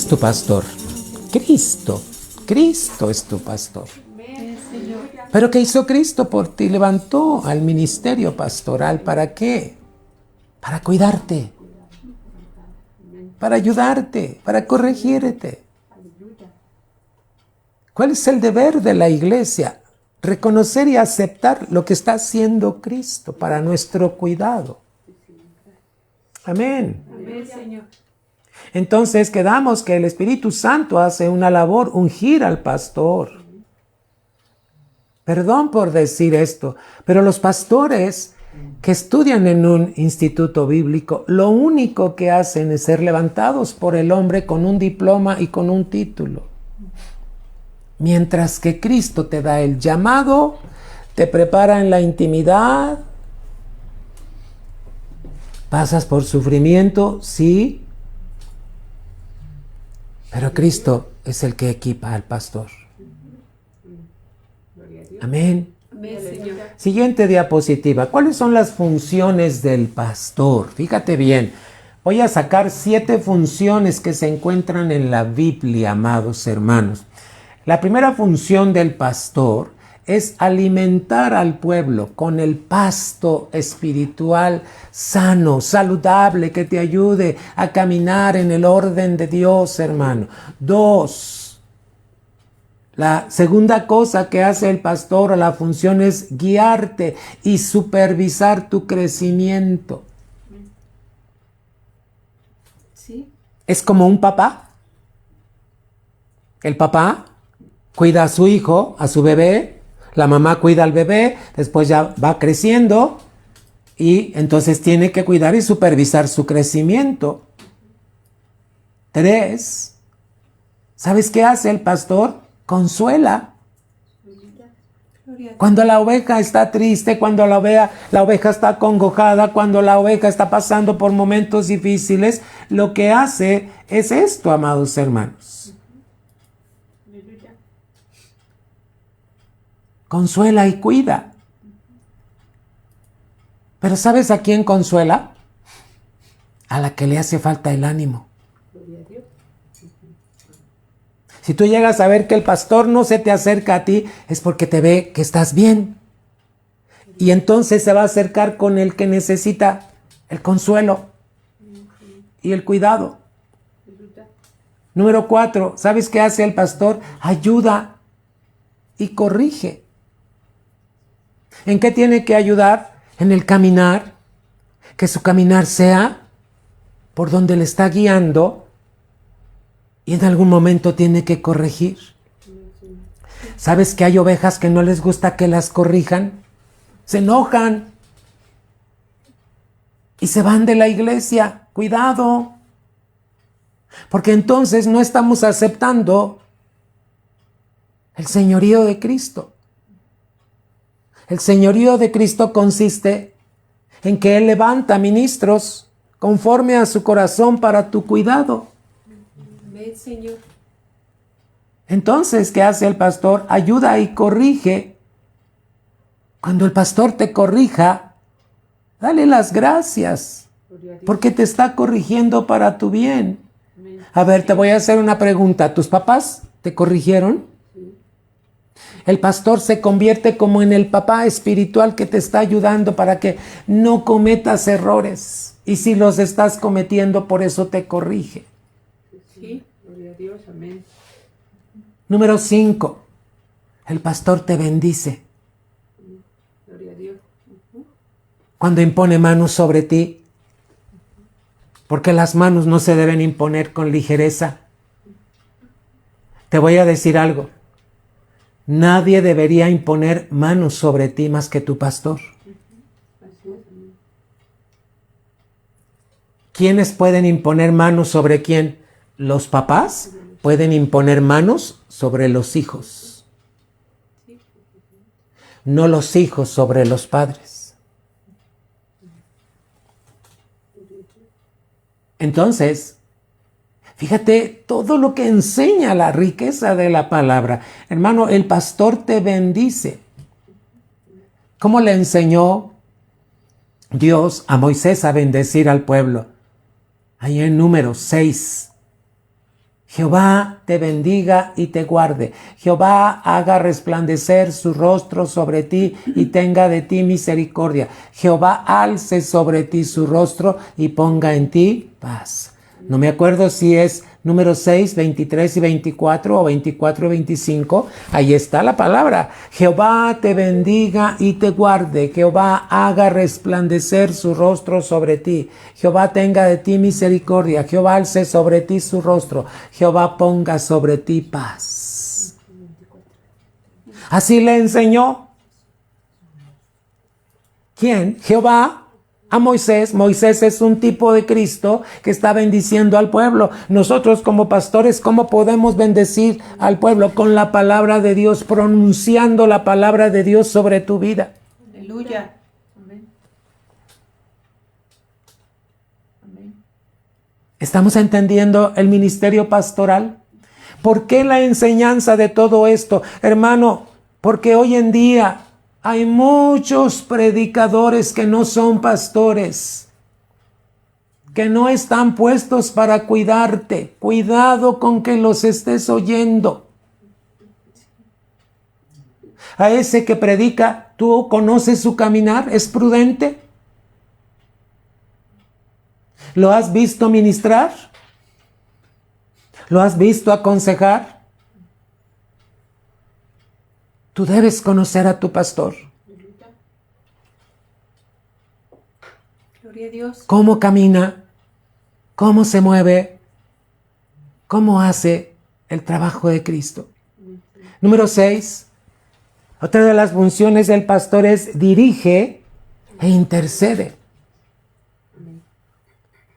es tu pastor? Cristo. Cristo es tu pastor. ¿Pero qué hizo Cristo por ti? Levantó al ministerio pastoral. ¿Para qué? Para cuidarte. Para ayudarte. Para corregirte. ¿Cuál es el deber de la iglesia? Reconocer y aceptar lo que está haciendo Cristo para nuestro cuidado. Amén. Amén, Señor. Entonces quedamos que el Espíritu Santo hace una labor, ungir al pastor. Perdón por decir esto, pero los pastores que estudian en un instituto bíblico, lo único que hacen es ser levantados por el hombre con un diploma y con un título. Mientras que Cristo te da el llamado, te prepara en la intimidad, pasas por sufrimiento, sí, pero Cristo es el que equipa al pastor. Amén. Amén, Señor. Siguiente diapositiva. ¿Cuáles son las funciones del pastor? Fíjate bien. Voy a sacar 7 funciones que se encuentran en la Biblia, amados hermanos. La primera función del pastor es alimentar al pueblo con el pasto espiritual sano, saludable, que te ayude a caminar en el orden de Dios, hermano. 2. La segunda cosa que hace el pastor o la función es guiarte y supervisar tu crecimiento. Sí. Es como un papá. El papá cuida a su hijo, a su bebé. La mamá cuida al bebé, después ya va creciendo y entonces tiene que cuidar y supervisar su crecimiento. 3. ¿Sabes qué hace el pastor? Consuela. Cuando la oveja está triste, cuando la oveja está acongojada, cuando la oveja está pasando por momentos difíciles, lo que hace es esto, amados hermanos. Consuela y cuida. Pero ¿sabes a quién consuela? A la que le hace falta el ánimo. Si tú llegas a ver que el pastor no se te acerca a ti, es porque te ve que estás bien. Y entonces se va a acercar con el que necesita el consuelo y el cuidado. Número 4, ¿sabes qué hace el pastor? Ayuda y corrige. ¿En qué tiene que ayudar? En el caminar, que su caminar sea por donde le está guiando y en algún momento tiene que corregir. ¿Sabes que hay ovejas que no les gusta que las corrijan? Se enojan y se van de la iglesia. Cuidado, porque entonces no estamos aceptando el señorío de Cristo. El señorío de Cristo consiste en que Él levanta ministros conforme a su corazón para tu cuidado. Amén, Señor. Entonces, ¿qué hace el pastor? Ayuda y corrige. Cuando el pastor te corrija, dale las gracias, porque te está corrigiendo para tu bien. A ver, te voy a hacer una pregunta. ¿Tus papás te corrigieron? El pastor se convierte como en el papá espiritual que te está ayudando para que no cometas errores. Y si los estás cometiendo, por eso te corrige. Sí. Gloria a Dios, amén. Número 5. El pastor te bendice. Gloria a Dios. Cuando impone manos sobre ti. Porque las manos no se deben imponer con ligereza. Te voy a decir algo. Nadie debería imponer manos sobre ti más que tu pastor. Así es, amén. ¿Quiénes pueden imponer manos sobre quién? Los papás pueden imponer manos sobre los hijos. No los hijos sobre los padres. Entonces, fíjate todo lo que enseña la riqueza de la palabra. Hermano, el pastor te bendice. ¿Cómo le enseñó Dios a Moisés a bendecir al pueblo? Ahí en Números 6. Jehová te bendiga y te guarde. Jehová haga resplandecer su rostro sobre ti y tenga de ti misericordia. Jehová alce sobre ti su rostro y ponga en ti paz. No me acuerdo si es número 6, 23 y 24 o 24 y 25. Ahí está la palabra. Jehová te bendiga y te guarde. Jehová haga resplandecer su rostro sobre ti. Jehová tenga de ti misericordia. Jehová alce sobre ti su rostro. Jehová ponga sobre ti paz. Así le enseñó. ¿Quién? Jehová. A Moisés. Moisés es un tipo de Cristo que está bendiciendo al pueblo. Nosotros como pastores, ¿cómo podemos bendecir al pueblo? Con la palabra de Dios, pronunciando la palabra de Dios sobre tu vida. Aleluya. Amén. Amén. ¿Estamos entendiendo el ministerio pastoral? ¿Por qué la enseñanza de todo esto? Hermano, porque hoy en día hay muchos predicadores que no son pastores, que no están puestos para cuidarte. Cuidado con que los estés oyendo. A ese que predica, ¿tú conoces su caminar? ¿Es prudente? ¿Lo has visto ministrar? ¿Lo has visto aconsejar? Tú debes conocer a tu pastor. Gloria a Dios. ¿Cómo camina? ¿Cómo se mueve? ¿Cómo hace el trabajo de Cristo? Número 6. Otra de las funciones del pastor es dirige e intercede.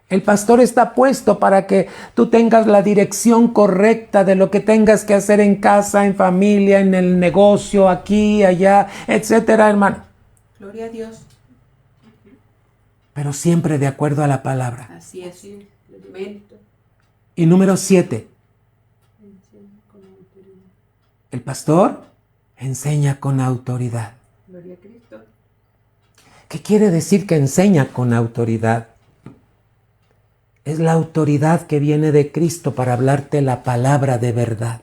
El pastor está puesto para que tú tengas la dirección correcta de lo que tengas que hacer en casa, en familia, en el negocio, aquí, allá, etcétera, hermano. Gloria a Dios. Pero siempre de acuerdo a la palabra. Así es. Amén. Y número 7. El pastor enseña con autoridad. Gloria a Cristo. ¿Qué quiere decir que enseña con autoridad? Es la autoridad que viene de Cristo para hablarte la palabra de verdad.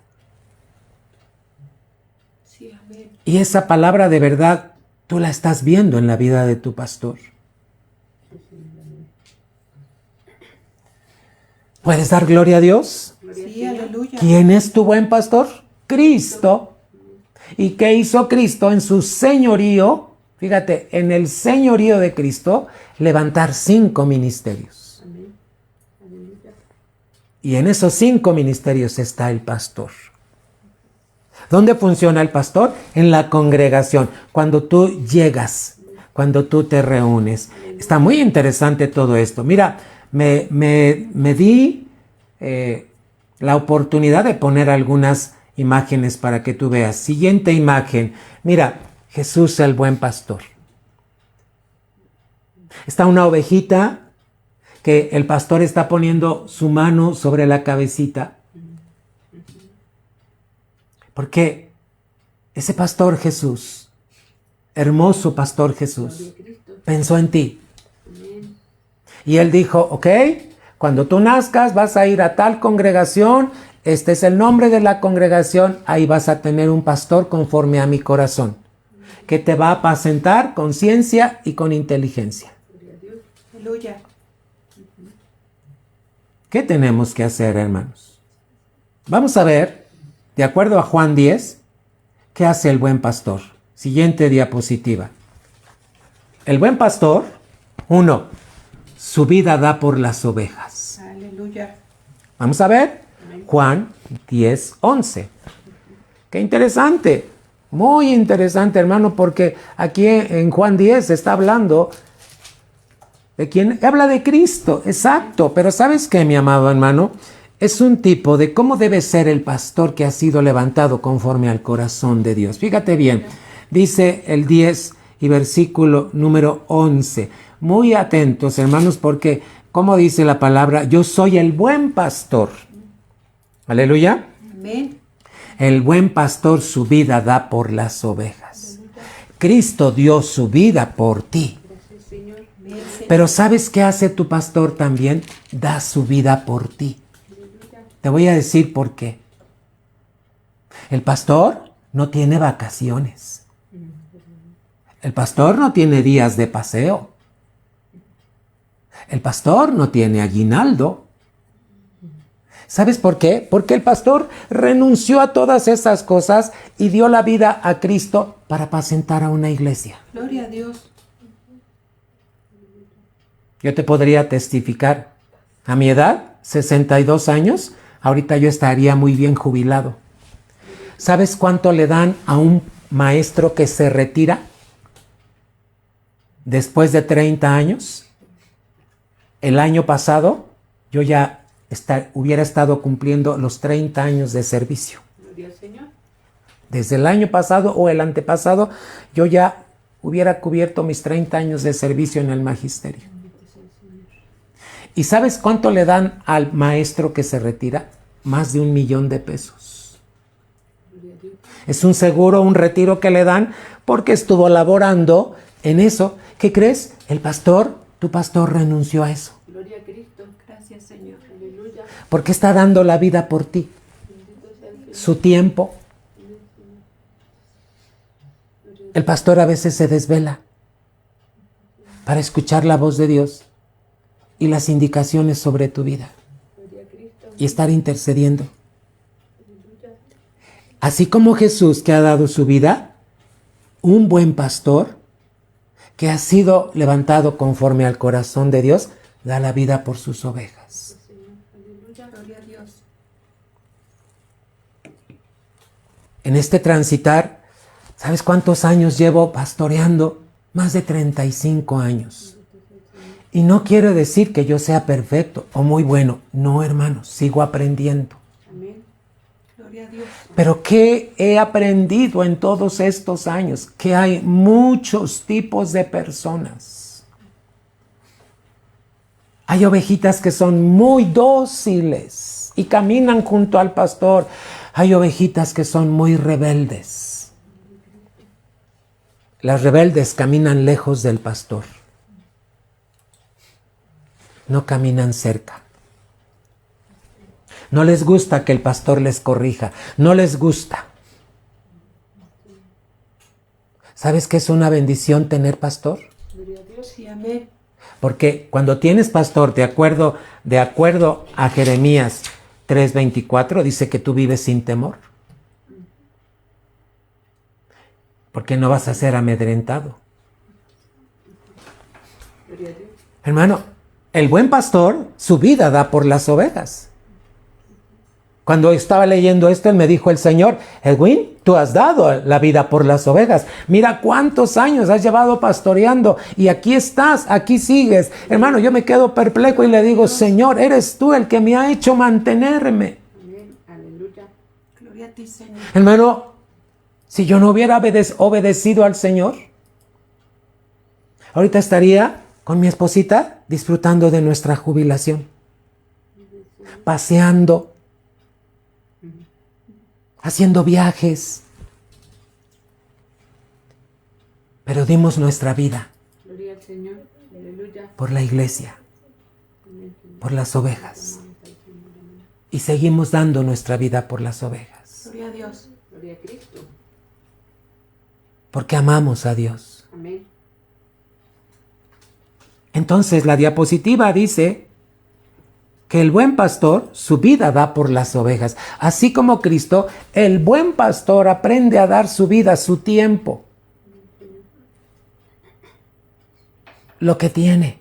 Sí, amén. Y esa palabra de verdad tú la estás viendo en la vida de tu pastor. ¿Puedes dar gloria a Dios? Sí, aleluya. ¿Quién es tu buen pastor? Cristo. ¿Y qué hizo Cristo en su señorío? Fíjate, en el señorío de Cristo, levantar 5 ministerios. Amén. Aleluya. Y en esos 5 ministerios está el pastor. ¿Dónde funciona el pastor? En la congregación. Cuando tú llegas, cuando tú te reúnes. Está muy interesante todo esto. Mira, me di la oportunidad de poner algunas imágenes para que tú veas. Siguiente imagen. Mira, Jesús el buen pastor. Está una ovejita que el pastor está poniendo su mano sobre la cabecita. Porque ese pastor Jesús, hermoso pastor Jesús, pensó en ti. Y él dijo, ok, cuando tú nazcas vas a ir a tal congregación, este es el nombre de la congregación, ahí vas a tener un pastor conforme a mi corazón, que te va a apacentar con ciencia y con inteligencia. Aleluya. ¿Qué tenemos que hacer, hermanos? Vamos a ver, de acuerdo a Juan 10, ¿qué hace el buen pastor? Siguiente diapositiva. El buen pastor, 1, su vida da por las ovejas. Aleluya. Vamos a ver, Juan 10, 11. Qué interesante, muy interesante, hermano, porque aquí en Juan 10 está hablando de quién, habla de Cristo, exacto, pero ¿sabes qué, mi amado hermano? Es un tipo de cómo debe ser el pastor que ha sido levantado conforme al corazón de Dios. Fíjate bien, dice el 10 y versículo número 11. Muy atentos, hermanos, porque como dice la palabra, yo soy el buen pastor. Aleluya. Amén. El buen pastor su vida da por las ovejas. Cristo dio su vida por ti. Gracias, Señor. Amén, Señor. Pero ¿sabes qué hace tu pastor también? Da su vida por ti. Te voy a decir por qué. El pastor no tiene vacaciones. El pastor no tiene días de paseo. El pastor no tiene aguinaldo. ¿Sabes por qué? Porque el pastor renunció a todas esas cosas y dio la vida a Cristo para apacentar a una iglesia. Gloria a Dios. Yo te podría testificar. A mi edad, 62 años, ahorita yo estaría muy bien jubilado. ¿Sabes cuánto le dan a un maestro que se retira después de 30 años? El año pasado yo ya hubiera estado cumpliendo los 30 años de servicio. Gloria al Señor. Desde el año pasado o el antepasado yo ya hubiera cubierto mis 30 años de servicio en el magisterio. ¿Y sabes cuánto le dan al maestro que se retira? Más de 1 millón de pesos. Es un seguro, un retiro que le dan porque estuvo laborando en eso. ¿Qué crees? Tu pastor renunció a eso. Gloria a Cristo. Gracias, Señor. Aleluya. Porque está dando la vida por ti. Su tiempo. El pastor a veces se desvela para escuchar la voz de Dios y las indicaciones sobre tu vida y estar intercediendo. Así como Jesús, que ha dado su vida, un buen pastor que ha sido levantado conforme al corazón de Dios, da la vida por sus ovejas. Gloria a Dios. En este transitar, ¿sabes cuántos años llevo pastoreando? Más de 35 años. Y no quiero decir que yo sea perfecto o muy bueno. No, hermanos, sigo aprendiendo. Amén. Gloria a Dios. Pero ¿qué he aprendido en todos estos años? Que hay muchos tipos de personas. Hay ovejitas que son muy dóciles y caminan junto al pastor. Hay ovejitas que son muy rebeldes. Las rebeldes caminan lejos del pastor. No caminan cerca. No les gusta que el pastor les corrija. No les gusta. ¿Sabes qué es una bendición tener pastor? Gloria a Dios. Sí, amén. Porque cuando tienes pastor, de acuerdo a Jeremías 3:24, dice que tú vives sin temor. Porque no vas a ser amedrentado. Gloria a Dios. Hermano, el buen pastor su vida da por las ovejas. Cuando estaba leyendo esto, él me dijo el Señor: Edwin, tú has dado la vida por las ovejas. Mira cuántos años has llevado pastoreando y aquí estás, aquí sigues. Hermano, yo me quedo perplejo y le digo: Señor, eres tú el que me ha hecho mantenerme. Amén. Aleluya. Gloria a ti, Señor. Hermano, si yo no hubiera obedecido al Señor, ahorita estaría con mi esposita disfrutando de nuestra jubilación, paseando, haciendo viajes. Pero dimos nuestra vida Gloria al Señor. Aleluya. por la iglesia, Amén. por las ovejas. Y seguimos dando nuestra vida por las ovejas. Gloria a Dios. Gloria a Cristo. Porque amamos a Dios. Amén. Entonces la diapositiva dice que el buen pastor su vida da por las ovejas. Así como Cristo, el buen pastor aprende a dar su vida, su tiempo, lo que tiene.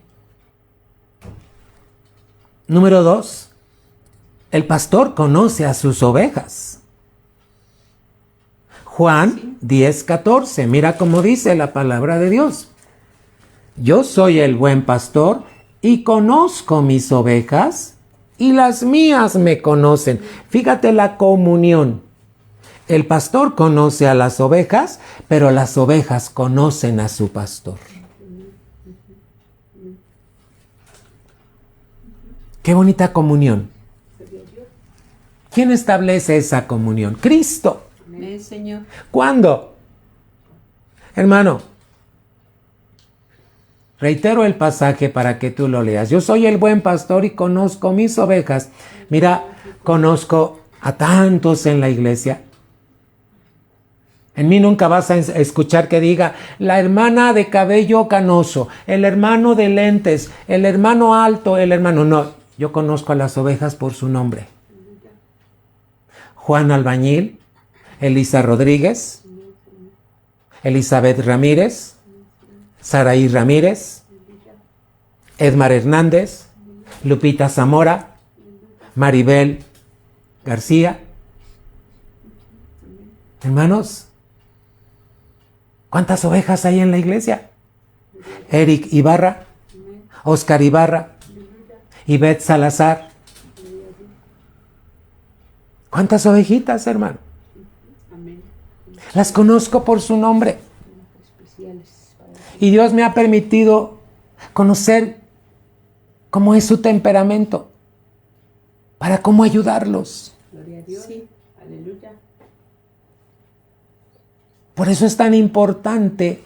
Número 2, el pastor conoce a sus ovejas. Juan 10:14, mira cómo dice la palabra de Dios. Yo soy el buen pastor y conozco mis ovejas y las mías me conocen. Fíjate la comunión. El pastor conoce a las ovejas, pero las ovejas conocen a su pastor. Qué bonita comunión. ¿Quién establece esa comunión? Cristo. Amén, Señor. ¿Cuándo? Hermano, Reitero el pasaje para que tú lo leas. Yo soy el buen pastor y conozco mis ovejas. Mira, conozco a tantos en la iglesia. En mí nunca vas a escuchar que diga la hermana de cabello canoso, el hermano de lentes, el hermano alto, el hermano... No, yo conozco a las ovejas por su nombre. Juan Albañil, Elisa Rodríguez, Elizabeth Ramírez, Saraí Ramírez, Edmar Hernández, Lupita Zamora, Maribel García. Hermanos, ¿cuántas ovejas hay en la iglesia? Eric Ibarra, Oscar Ibarra, Ivette Salazar. ¿Cuántas ovejitas, hermano? Las conozco por su nombre. Y Dios me ha permitido conocer cómo es su temperamento, para cómo ayudarlos. Gloria a Dios. Sí. Aleluya. Por eso es tan importante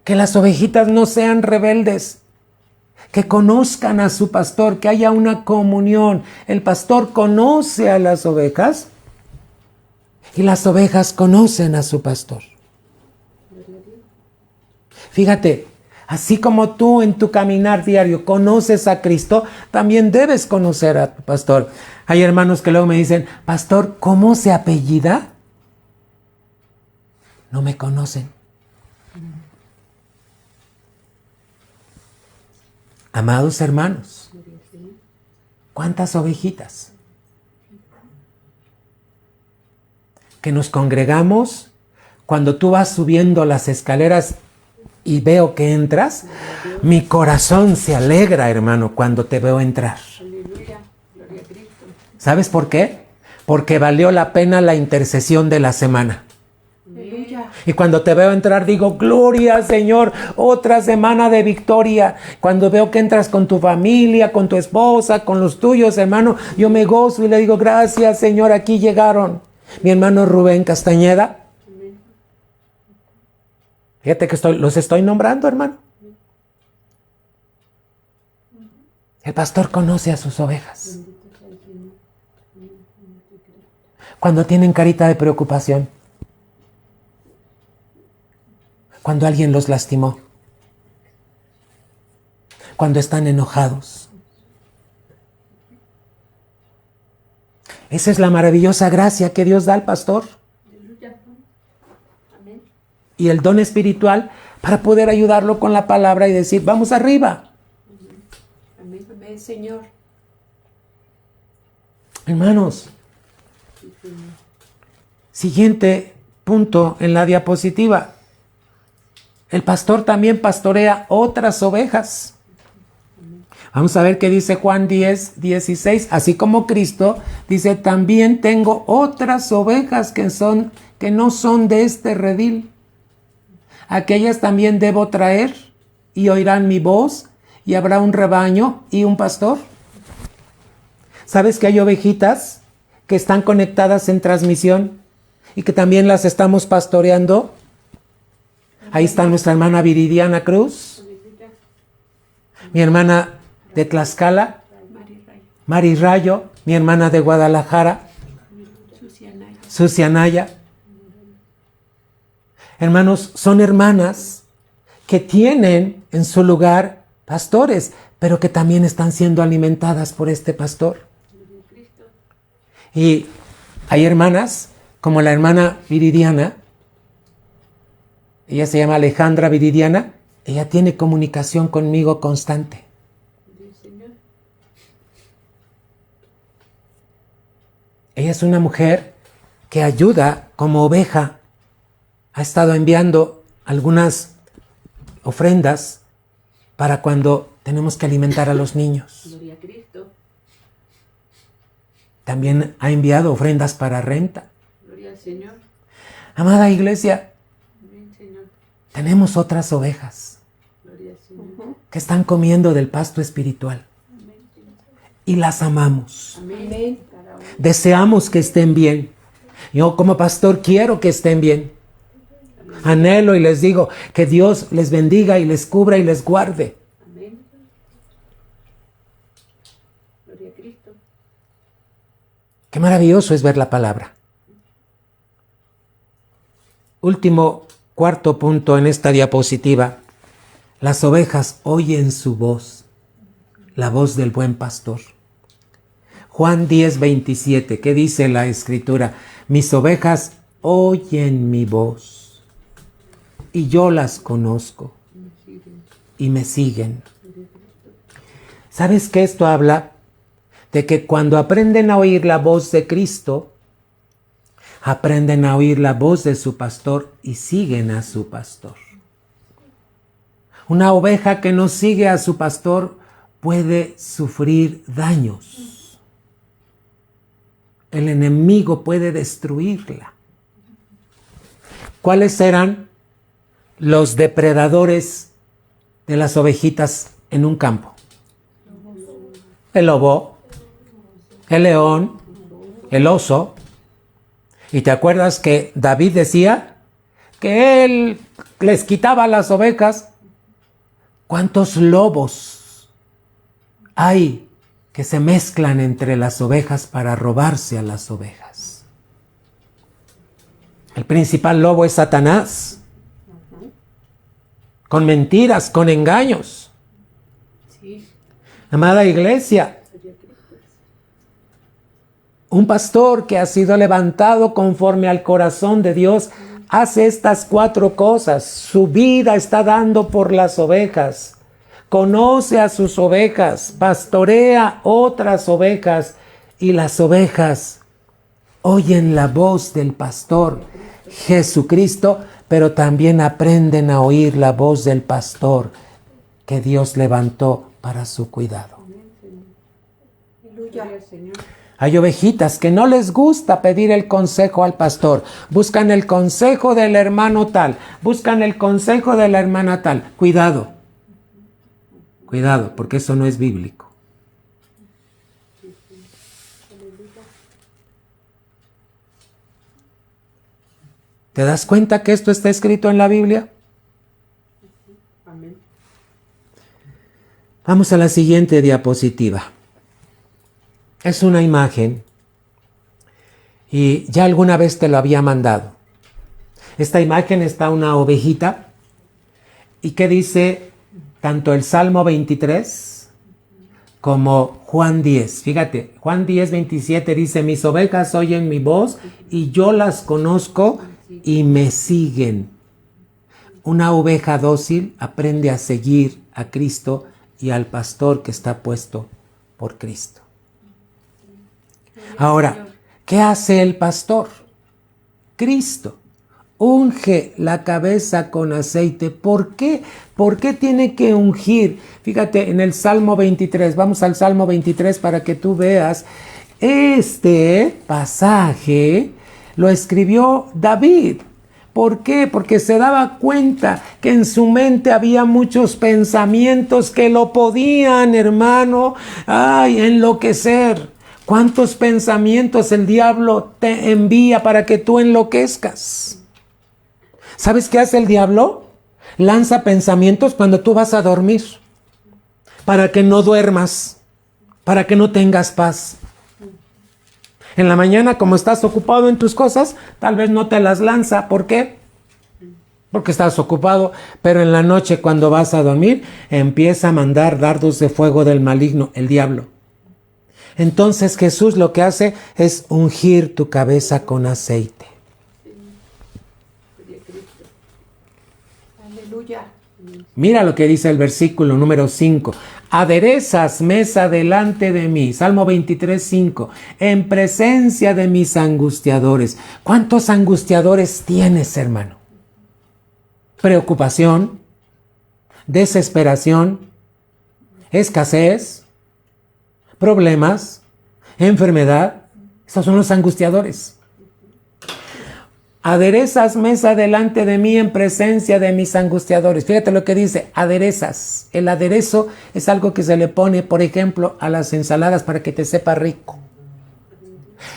que las ovejitas no sean rebeldes, que conozcan a su pastor, que haya una comunión. El pastor conoce a las ovejas y las ovejas conocen a su pastor. Fíjate, así como tú en tu caminar diario conoces a Cristo, también debes conocer a tu pastor. Hay hermanos que luego me dicen, pastor, ¿cómo se apellida? No me conocen. Amados hermanos, ¿cuántas ovejitas que nos congregamos cuando tú vas subiendo las escaleras y veo que entras? Mi corazón se alegra, hermano, cuando te veo entrar. Aleluya. Gloria a Cristo. ¿Sabes por qué? Porque valió la pena la intercesión de la semana. Aleluya. Y cuando te veo entrar digo, gloria Señor, otra semana de victoria. Cuando veo que entras con tu familia, con tu esposa, con los tuyos, hermano, yo me gozo y le digo, gracias Señor, aquí llegaron. Mi hermano Rubén Castañeda. Fíjate que los estoy nombrando, hermano. El pastor conoce a sus ovejas. Cuando tienen carita de preocupación. Cuando alguien los lastimó. Cuando están enojados. Esa es la maravillosa gracia que Dios da al pastor. Aleluya. Amén. Y el don espiritual para poder ayudarlo con la palabra y decir, vamos arriba. Amén. Amén, Señor. Hermanos, siguiente punto en la diapositiva. El pastor también pastorea otras ovejas. Vamos a ver qué dice Juan 10, 16. Así como Cristo dice, también tengo otras ovejas que no son de este redil. Aquellas también debo traer y oirán mi voz y habrá un rebaño y un pastor. ¿Sabes que hay ovejitas que están conectadas en transmisión y que también las estamos pastoreando? Ahí está nuestra hermana Viridiana Cruz, mi hermana de Tlaxcala, Mari Rayo, mi hermana de Guadalajara, Susi Anaya. Hermanos, son hermanas que tienen en su lugar pastores, pero que también están siendo alimentadas por este pastor. Y hay hermanas, como la hermana Viridiana, ella se llama Alejandra Viridiana, ella tiene comunicación conmigo constante. Ella es una mujer que ayuda como oveja. Ha estado enviando algunas ofrendas para cuando tenemos que alimentar a los niños. Gloria a Cristo. También ha enviado ofrendas para renta. Gloria al Señor. Amada iglesia, Amén, Señor. tenemos otras ovejas Gloria al Señor. que están comiendo del pasto espiritual Amén, Señor. y las amamos. Amén. Cada uno. Deseamos que estén bien. Yo como pastor quiero que estén bien. Anhelo y les digo que Dios les bendiga y les cubra y les guarde. Amén. Gloria a Cristo. Qué maravilloso es ver la palabra. Último, cuarto punto en esta diapositiva. Las ovejas oyen su voz, la voz del buen pastor. Juan 10:27, ¿qué dice la Escritura? Mis ovejas oyen mi voz y yo las conozco y me siguen. ¿Sabes qué esto habla? De que cuando aprenden a oír la voz de Cristo, aprenden a oír la voz de su pastor y siguen a su pastor. Una oveja que no sigue a su pastor puede sufrir daños. El enemigo puede destruirla. ¿Cuáles eran los depredadores de las ovejitas en un campo? El lobo, el león, el oso. ¿Y te acuerdas que David decía que él les quitaba las ovejas? ¿Cuántos lobos hay que se mezclan entre las ovejas para robarse a las ovejas? El principal lobo es Satanás, con mentiras, con engaños. Sí. Amada iglesia, un pastor que ha sido levantado conforme al corazón de Dios hace estas 4 cosas. Su vida está dando por las ovejas. Conoce a sus ovejas, pastorea otras ovejas y las ovejas oyen la voz del pastor Jesucristo, pero también aprenden a oír la voz del pastor que Dios levantó para su cuidado. Aleluya, Señor. Hay ovejitas que no les gusta pedir el consejo al pastor. Buscan el consejo del hermano tal. Buscan el consejo de la hermana tal. Cuidado. Cuidado, porque eso no es bíblico. ¿Te das cuenta que esto está escrito en la Biblia? Amén. Vamos a la siguiente diapositiva. Es una imagen y ya alguna vez te lo había mandado. Esta imagen está una ovejita y que dice tanto el Salmo 23 como Juan 10. Fíjate, Juan 10:27 dice: mis ovejas oyen mi voz y yo las conozco y me siguen. Una oveja dócil aprende a seguir a Cristo y al pastor que está puesto por Cristo. Ahora, ¿qué hace el pastor? Cristo unge la cabeza con aceite. ¿Por qué? ¿Por qué tiene que ungir? Fíjate en el Salmo 23. Vamos al Salmo 23 para que tú veas. Este pasaje lo escribió David. ¿Por qué? Porque se daba cuenta que en su mente había muchos pensamientos que lo podían, hermano, enloquecer. ¿Cuántos pensamientos el diablo te envía para que tú enloquezcas? ¿Sabes qué hace el diablo? Lanza pensamientos cuando tú vas a dormir, para que no duermas, para que no tengas paz. En la mañana, como estás ocupado en tus cosas, tal vez no te las lanza. ¿Por qué? Porque estás ocupado. Pero en la noche, cuando vas a dormir, empieza a mandar dardos de fuego del maligno, el diablo. Entonces Jesús lo que hace es ungir tu cabeza con aceite. Aleluya. Mira lo que dice el versículo número 5. Aderezas mesa delante de mí. Salmo 23:5. En presencia de mis angustiadores. ¿Cuántos angustiadores tienes, hermano? Preocupación, desesperación, escasez, problemas, enfermedad. Esos son los angustiadores. Aderezas mesa delante de mí en presencia de mis angustiadores. Fíjate lo que dice, aderezas. El aderezo es algo que se le pone, por ejemplo, a las ensaladas para que te sepa rico.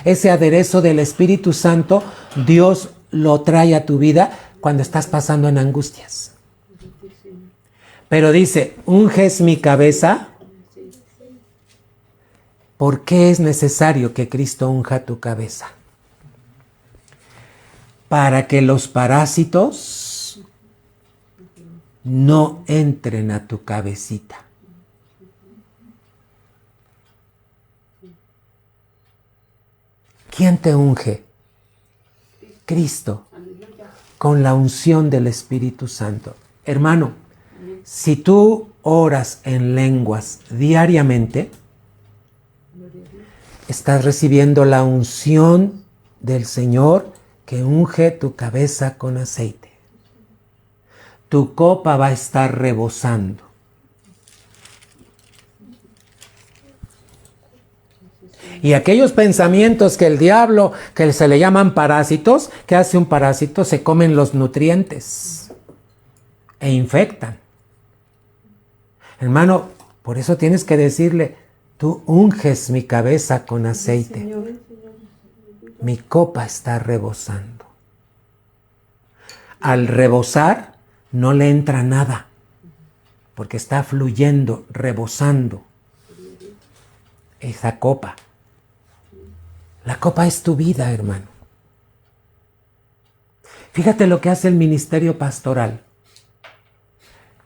Ese aderezo del Espíritu Santo, Dios lo trae a tu vida cuando estás pasando en angustias. Pero dice, unges mi cabeza. ¿Por qué es necesario que Cristo unja tu cabeza? Para que los parásitos no entren a tu cabecita. ¿Quién te unge? Cristo, con la unción del Espíritu Santo. Hermano, si tú oras en lenguas diariamente, estás recibiendo la unción del Señor que unge tu cabeza con aceite. Tu copa va a estar rebosando. Y aquellos pensamientos que el diablo, que se le llaman parásitos, ¿qué hace un parásito? Se comen los nutrientes e infectan. Hermano, por eso tienes que decirle, tú unges mi cabeza con aceite. Mi copa está rebosando. Al rebosar, no le entra nada, porque está fluyendo, rebosando esa copa. La copa es tu vida, hermano. Fíjate lo que hace el ministerio pastoral.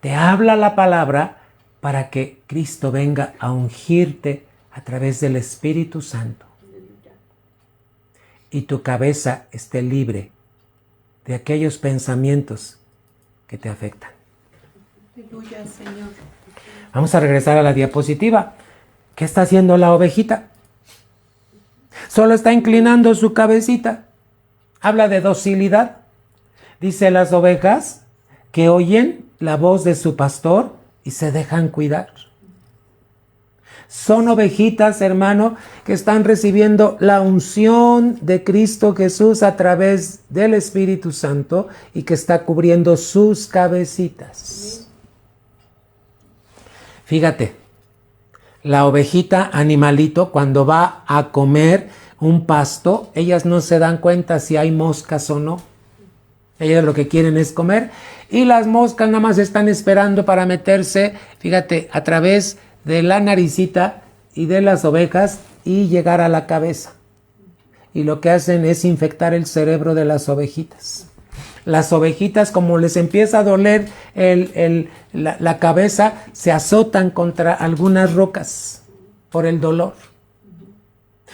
Te habla la palabra para que Cristo venga a ungirte a través del Espíritu Santo. Y tu cabeza esté libre de aquellos pensamientos que te afectan. Aleluya, Señor. Vamos a regresar a la diapositiva. ¿Qué está haciendo la ovejita? Solo está inclinando su cabecita. Habla de docilidad. Dice las ovejas que oyen la voz de su pastor y se dejan cuidar. Son ovejitas, hermano, que están recibiendo la unción de Cristo Jesús a través del Espíritu Santo y que está cubriendo sus cabecitas. Fíjate, la ovejita, animalito, cuando va a comer un pasto, ellas no se dan cuenta si hay moscas o no. Ellas lo que quieren es comer y las moscas nada más están esperando para meterse, fíjate, a través de la naricita y de las ovejas y llegar a la cabeza. Y lo que hacen es infectar el cerebro de las ovejitas. Las ovejitas, como les empieza a doler la cabeza, se azotan contra algunas rocas por el dolor.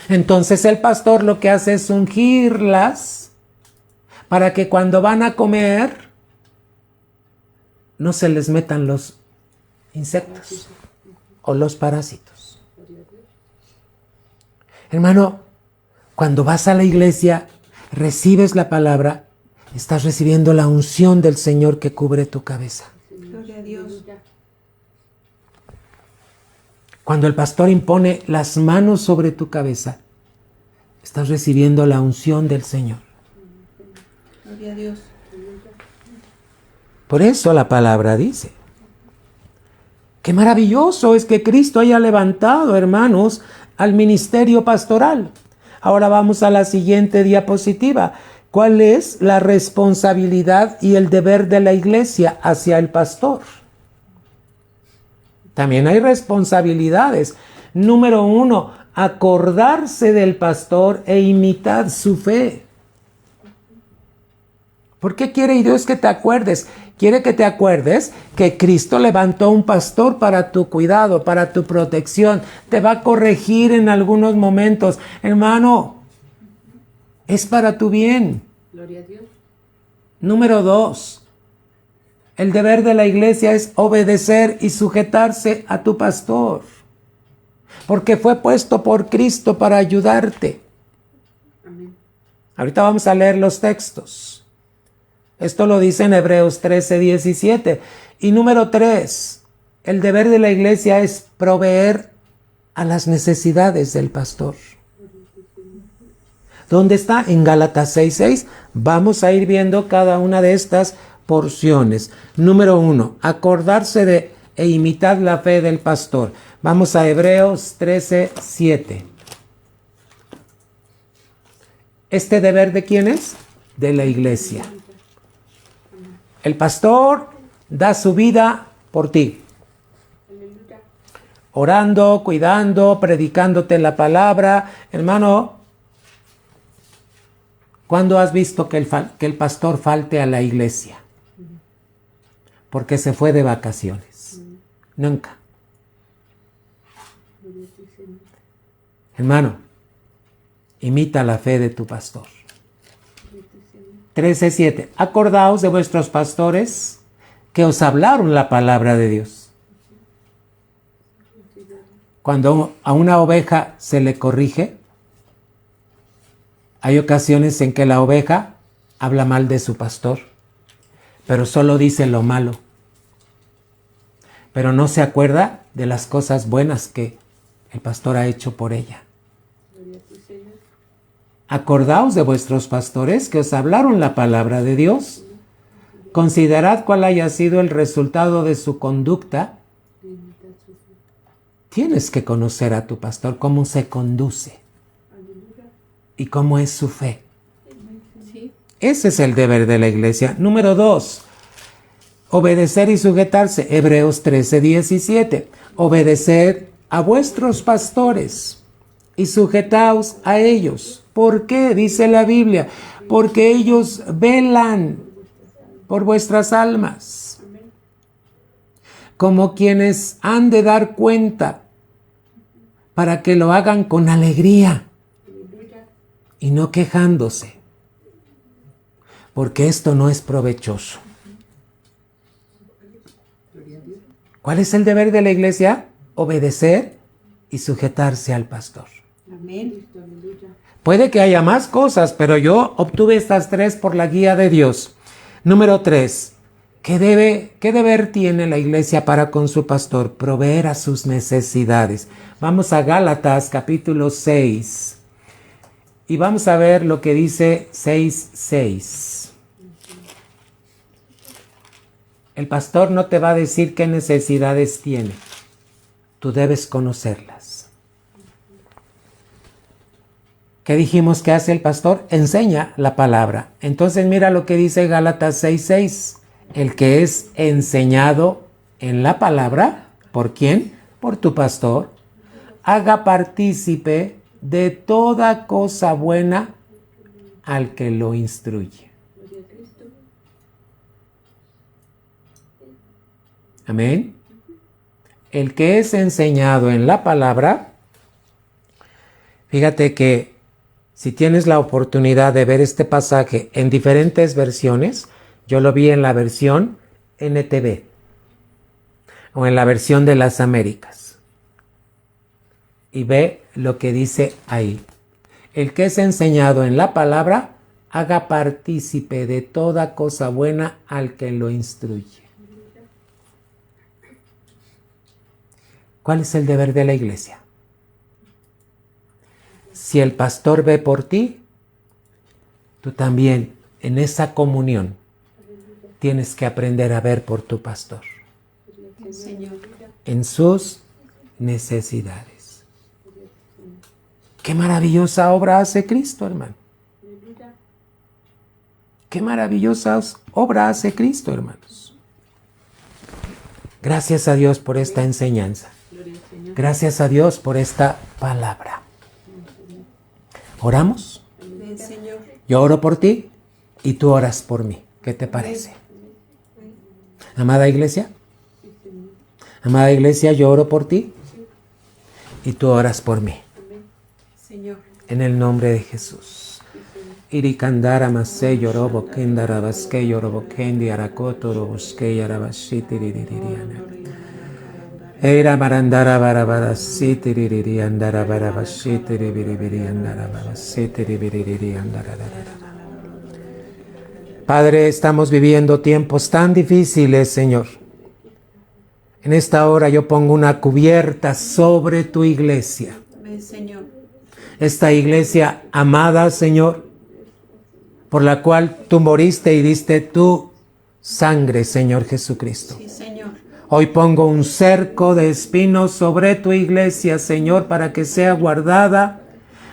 Entonces el pastor lo que hace es ungirlas para que cuando van a comer no se les metan los insectos o los parásitos. Hermano, cuando vas a la iglesia, recibes la palabra, estás recibiendo la unción del Señor que cubre tu cabeza. Gloria a Dios. Cuando el pastor impone las manos sobre tu cabeza, estás recibiendo la unción del Señor. Gloria a Dios. Por eso la palabra dice, qué maravilloso es que Cristo haya levantado, hermanos, al ministerio pastoral. Ahora vamos a la siguiente diapositiva. ¿Cuál es la responsabilidad y el deber de la iglesia hacia el pastor? También hay responsabilidades. Número 1, acordarse del pastor e imitar su fe. ¿Por qué quiere Dios que te acuerdes? Quiere que te acuerdes que Cristo levantó un pastor para tu cuidado, para tu protección. Te va a corregir en algunos momentos. Hermano, es para tu bien. Gloria a Dios. Número 2, el deber de la iglesia es obedecer y sujetarse a tu pastor, porque fue puesto por Cristo para ayudarte. Amén. Ahorita vamos a leer los textos. Esto lo dice en Hebreos 13:17. Y número 3, el deber de la iglesia es proveer a las necesidades del pastor. ¿Dónde está? En Gálatas 6:6. Vamos a ir viendo cada una de estas porciones. Número 1, acordarse de e imitar la fe del pastor. Vamos a Hebreos 13:7. ¿Este deber de quién es? De la iglesia. El pastor da su vida por ti. Aleluya. Orando, cuidando, predicándote la palabra. Hermano, ¿cuándo has visto que el pastor falte a la iglesia? Porque se fue de vacaciones. Nunca. Gloria a ti, Señor. Hermano, imita la fe de tu pastor. Gloria a ti, Señor. 13:7. Acordaos de vuestros pastores que os hablaron la palabra de Dios. Cuando a una oveja se le corrige, hay ocasiones en que la oveja habla mal de su pastor, pero solo dice lo malo. Pero no se acuerda de las cosas buenas que el pastor ha hecho por ella. Gloria a ti, Señor. Acordaos de vuestros pastores que os hablaron la palabra de Dios. Considerad cuál haya sido el resultado de su conducta. Bendita su fe. Tienes que conocer a tu pastor, cómo se conduce Aleluya. y cómo es su fe. Sí. Ese es el deber de la iglesia. Número 2, obedecer y sujetarse. Hebreos 13:17. Obedeced a vuestros pastores y sujetaos a ellos. ¿Por qué? Dice la Biblia. Porque ellos velan por vuestras almas, Amén. como quienes han de dar cuenta, para que lo hagan con alegría Aleluya. y no quejándose, porque esto no es provechoso. Gloria a Dios. ¿Cuál es el deber de la iglesia? Obedecer y sujetarse al pastor. Amén. Cristo, aleluya. Puede que haya más cosas, pero yo obtuve estas 3 por la guía de Dios. Número 3. ¿Qué deber tiene la iglesia para con su pastor? Proveer a sus necesidades. Vamos a Gálatas capítulo 6. Y vamos a ver lo que dice 6:6. El pastor no te va a decir qué necesidades tiene. Tú debes conocerlas. ¿Qué dijimos que hace el pastor? Enseña la palabra. Entonces mira lo que dice Gálatas 6:6. El que es enseñado en la palabra, ¿por quién? Por tu pastor. Haga partícipe de toda cosa buena al que lo instruye. Gloria a Cristo. Amén. El que es enseñado en la palabra, fíjate que si tienes la oportunidad de ver este pasaje en diferentes versiones, yo lo vi en la versión NTV o en la versión de las Américas. Y ve lo que dice ahí. El que es enseñado en la palabra, haga partícipe de toda cosa buena al que lo instruye. ¿Cuál es el deber de la iglesia? Si el pastor ve por ti, tú también en esa comunión tienes que aprender a ver por tu pastor Señor. en sus necesidades. Qué maravillosa obra hace Cristo, hermano. Aleluya. Qué maravillosa obra hace Cristo, hermanos. Gracias a Dios por esta enseñanza. Gloria al Señor. Gracias a Dios por esta palabra. ¿Oramos? Ven, Señor. Yo oro por ti y tú oras por mí. ¿Qué te parece? Amada iglesia, amada iglesia, yo oro por ti y tú oras por mí. Señor. En el nombre de Jesús. Irikandara masé yorobo kendara baske yorobo kendi arakoto roboske yarabashiti riririana. Era marandara barabara siti ririri andara barabashiti ririri andara barabashiti ririri andara. Padre, estamos viviendo tiempos tan difíciles, Señor. En esta hora yo pongo una cubierta sobre tu iglesia. Ven, Señor. Esta iglesia amada, Señor, por la cual tú moriste y diste tu sangre, Señor Jesucristo. Sí, Señor. Hoy pongo un cerco de espinos sobre tu iglesia, Señor, para que sea guardada,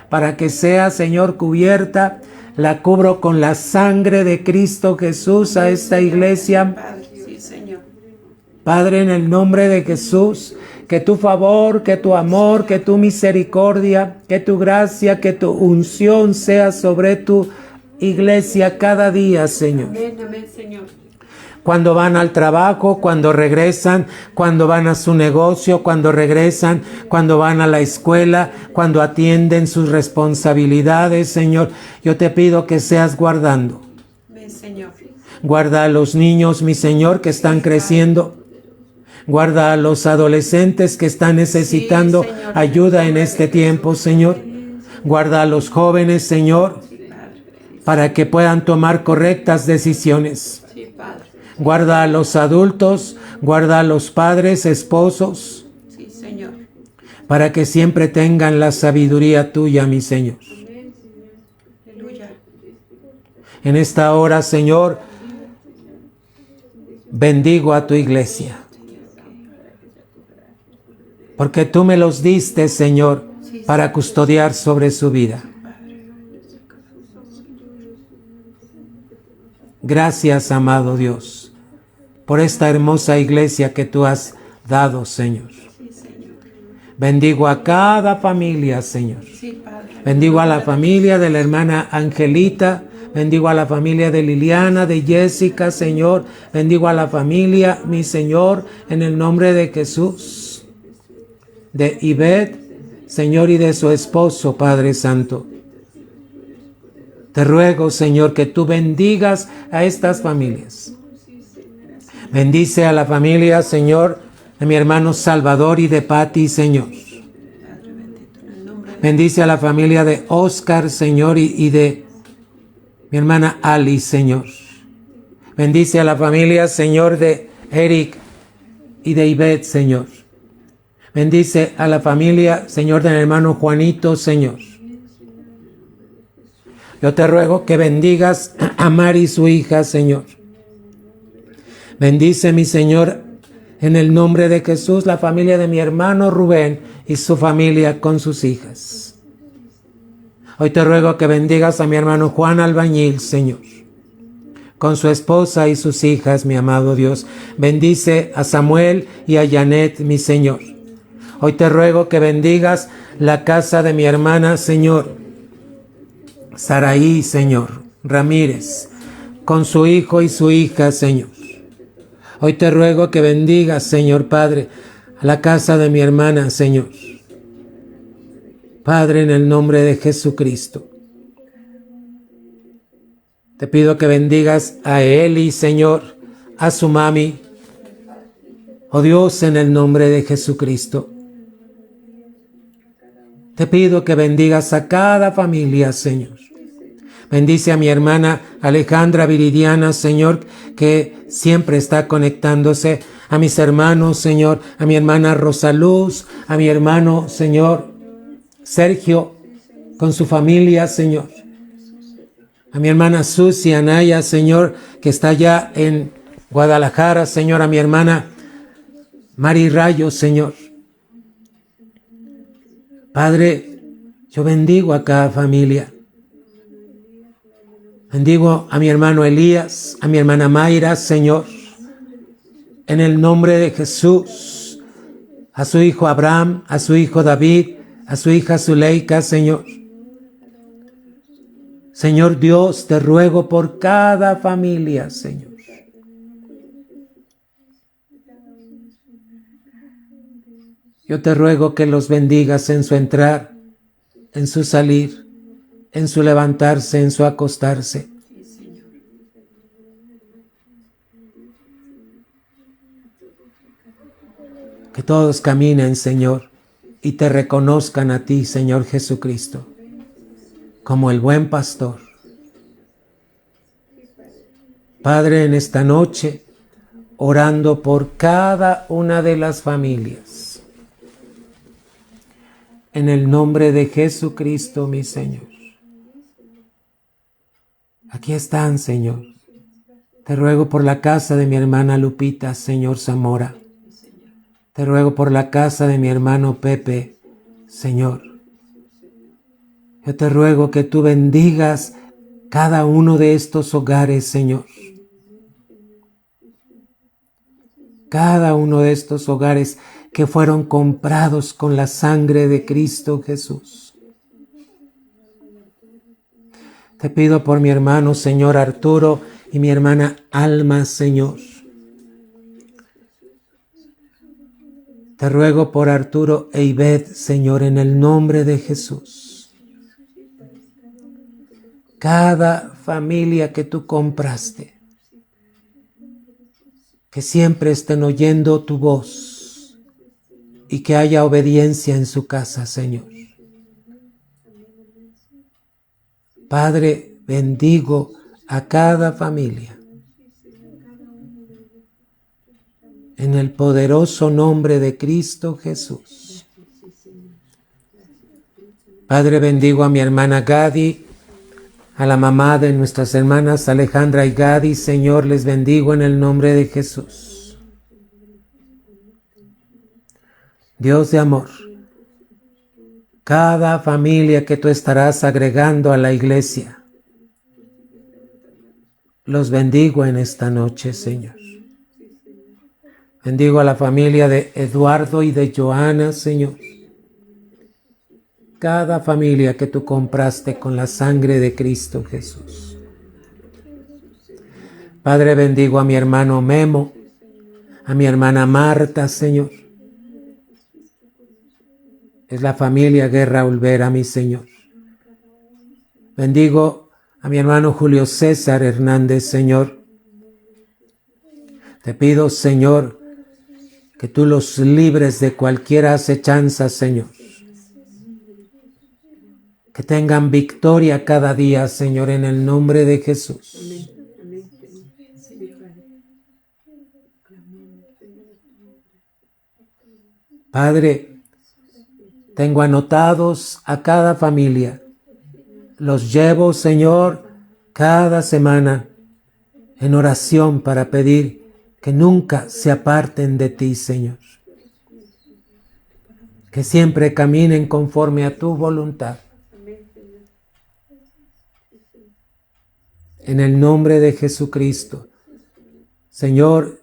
para que sea, Señor, cubierta La cubro con la sangre de Cristo Jesús a esta iglesia. Padre, sí, Señor. Padre, en el nombre de Jesús, que tu favor, que tu amor, que tu misericordia, que tu gracia, que tu unción sea sobre tu iglesia cada día, Señor. Amén, amén, Señor. Cuando van al trabajo, cuando regresan, cuando van a su negocio, cuando regresan, cuando van a la escuela, cuando atienden sus responsabilidades, Señor, yo te pido que seas guardando. Amén, Señor. Guarda a los niños, mi Señor, que están creciendo. Guarda a los adolescentes que están necesitando Sí, Señor. ayuda en este tiempo, Señor. Guarda a los jóvenes, Señor, Sí, Padre. para que puedan tomar correctas decisiones. Sí, Padre. Guarda a los adultos, guarda a los padres, esposos, Sí, Señor. para que siempre tengan la sabiduría tuya, mi Señor. Aleluya. En esta hora, Señor, bendigo a tu iglesia, porque tú me los diste, Señor, para custodiar sobre su vida. Gracias, amado Dios, por esta hermosa iglesia que tú has dado, Señor. Sí, Señor. Bendigo a cada familia, Señor. Sí, Padre. Bendigo a la familia de la hermana Angelita. Bendigo a la familia de Liliana, de Jessica, Señor. Bendigo a la familia, mi Señor, en el nombre de Jesús. De Ivette, Señor, y de su esposo, Padre Santo. Te ruego, Señor, que tú bendigas a estas familias. Bendice a la familia, Señor, de mi hermano Salvador y de Patti, Señor. Padre bendito, en el nombre de Bendice a la familia de Oscar, Señor, y de mi hermana Ali, Señor. Bendice a la familia, Señor, de Eric y de Ivette, Señor. Bendice a la familia, Señor, del hermano Juanito, Señor. Yo te ruego que bendigas a Mari, su hija, Señor. Bendice, mi Señor, en el nombre de Jesús, la familia de mi hermano Rubén y su familia con sus hijas. Hoy te ruego que bendigas a mi hermano Juan Albañil, Señor, con su esposa y sus hijas, mi amado Dios. Bendice a Samuel y a Janet, mi Señor. Hoy te ruego que bendigas la casa de mi hermana, Señor, Saraí, Señor, Ramírez, con su hijo y su hija, Señor. Hoy te ruego que bendigas, Señor Padre, a la casa de mi hermana, Señor. Padre, en el nombre de Jesucristo, te pido que bendigas a Eli, Señor, a su mami. Oh Dios, en el nombre de Jesucristo, te pido que bendigas a cada familia, Señor. Bendice a mi hermana Alejandra Viridiana, Señor, que siempre está conectándose. A mis hermanos, Señor, a mi hermana Rosaluz, a mi hermano, Señor, Sergio, con su familia, Señor. A mi hermana Susi Anaya, Señor, que está allá en Guadalajara, Señor. A mi hermana Mari Rayo, Señor. Padre, yo bendigo a cada familia. Bendigo a mi hermano Elías, a mi hermana Mayra, Señor, en el nombre de Jesús, a su hijo Abraham, a su hijo David, a su hija Zuleika, Señor. Señor Dios, te ruego por cada familia, Señor. Yo te ruego que los bendigas en su entrar, en su salir, en su levantarse, en su acostarse. Sí, Señor. Que todos caminen, Señor, y te reconozcan a ti, Señor Jesucristo, como el buen pastor. Padre, en esta noche, orando por cada una de las familias, en el nombre de Jesucristo, mi Señor. Aquí están, Señor. Te ruego por la casa de mi hermana Lupita, Señor Zamora. Te ruego por la casa de mi hermano Pepe, Señor. Yo te ruego que tú bendigas cada uno de estos hogares, Señor. Cada uno de estos hogares que fueron comprados con la sangre de Cristo Jesús. Te pido por mi hermano, Señor Arturo, y mi hermana Alma, Señor. Te ruego por Arturo e Ivette, Señor, en el nombre de Jesús. Cada familia que tú compraste, que siempre estén oyendo tu voz y que haya obediencia en su casa, Señor. Padre, bendigo a cada familia en el poderoso nombre de Cristo Jesús. Padre, bendigo a mi hermana Gadi, a la mamá de nuestras hermanas Alejandra y Gadi. Señor, les bendigo en el nombre de Jesús. Dios de amor, cada familia que tú estarás agregando a la iglesia, los bendigo en esta noche, Señor. Bendigo a la familia de Eduardo y de Joana, Señor. Cada familia que tú compraste con la sangre de Cristo Jesús. Padre, bendigo a mi hermano Memo, a mi hermana Marta, Señor. Es la familia Guerra Olvera, mi Señor. Bendigo a mi hermano Julio César Hernández, Señor. Te pido, Señor, que tú los libres de cualquier acechanza, Señor. Que tengan victoria cada día, Señor, en el nombre de Jesús. Padre, tengo anotados a cada familia. Los llevo, Señor, cada semana en oración para pedir que nunca se aparten de ti, Señor. Que siempre caminen conforme a tu voluntad. En el nombre de Jesucristo. Señor,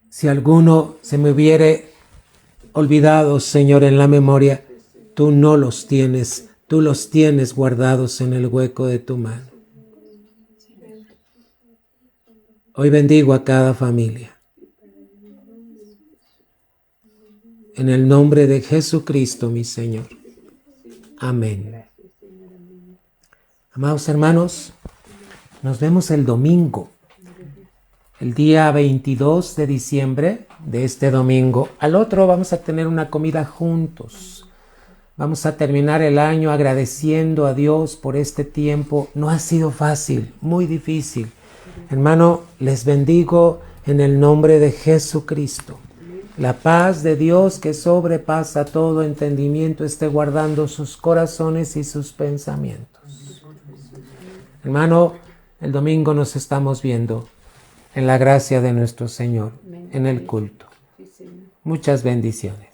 si alguno se me hubiere olvidado, Señor, en la memoria, tú no los tienes, tú los tienes guardados en el hueco de tu mano. Hoy bendigo a cada familia. En el nombre de Jesucristo, mi Señor. Amén. Amados hermanos, nos vemos el domingo, el día 22 de diciembre de este domingo. Al otro vamos a tener una comida juntos. Vamos a terminar el año agradeciendo a Dios por este tiempo. No ha sido fácil, muy difícil. Hermano, les bendigo en el nombre de Jesucristo. La paz de Dios que sobrepasa todo entendimiento esté guardando sus corazones y sus pensamientos. Hermano, el domingo nos estamos viendo en la gracia de nuestro Señor, en el culto. Muchas bendiciones.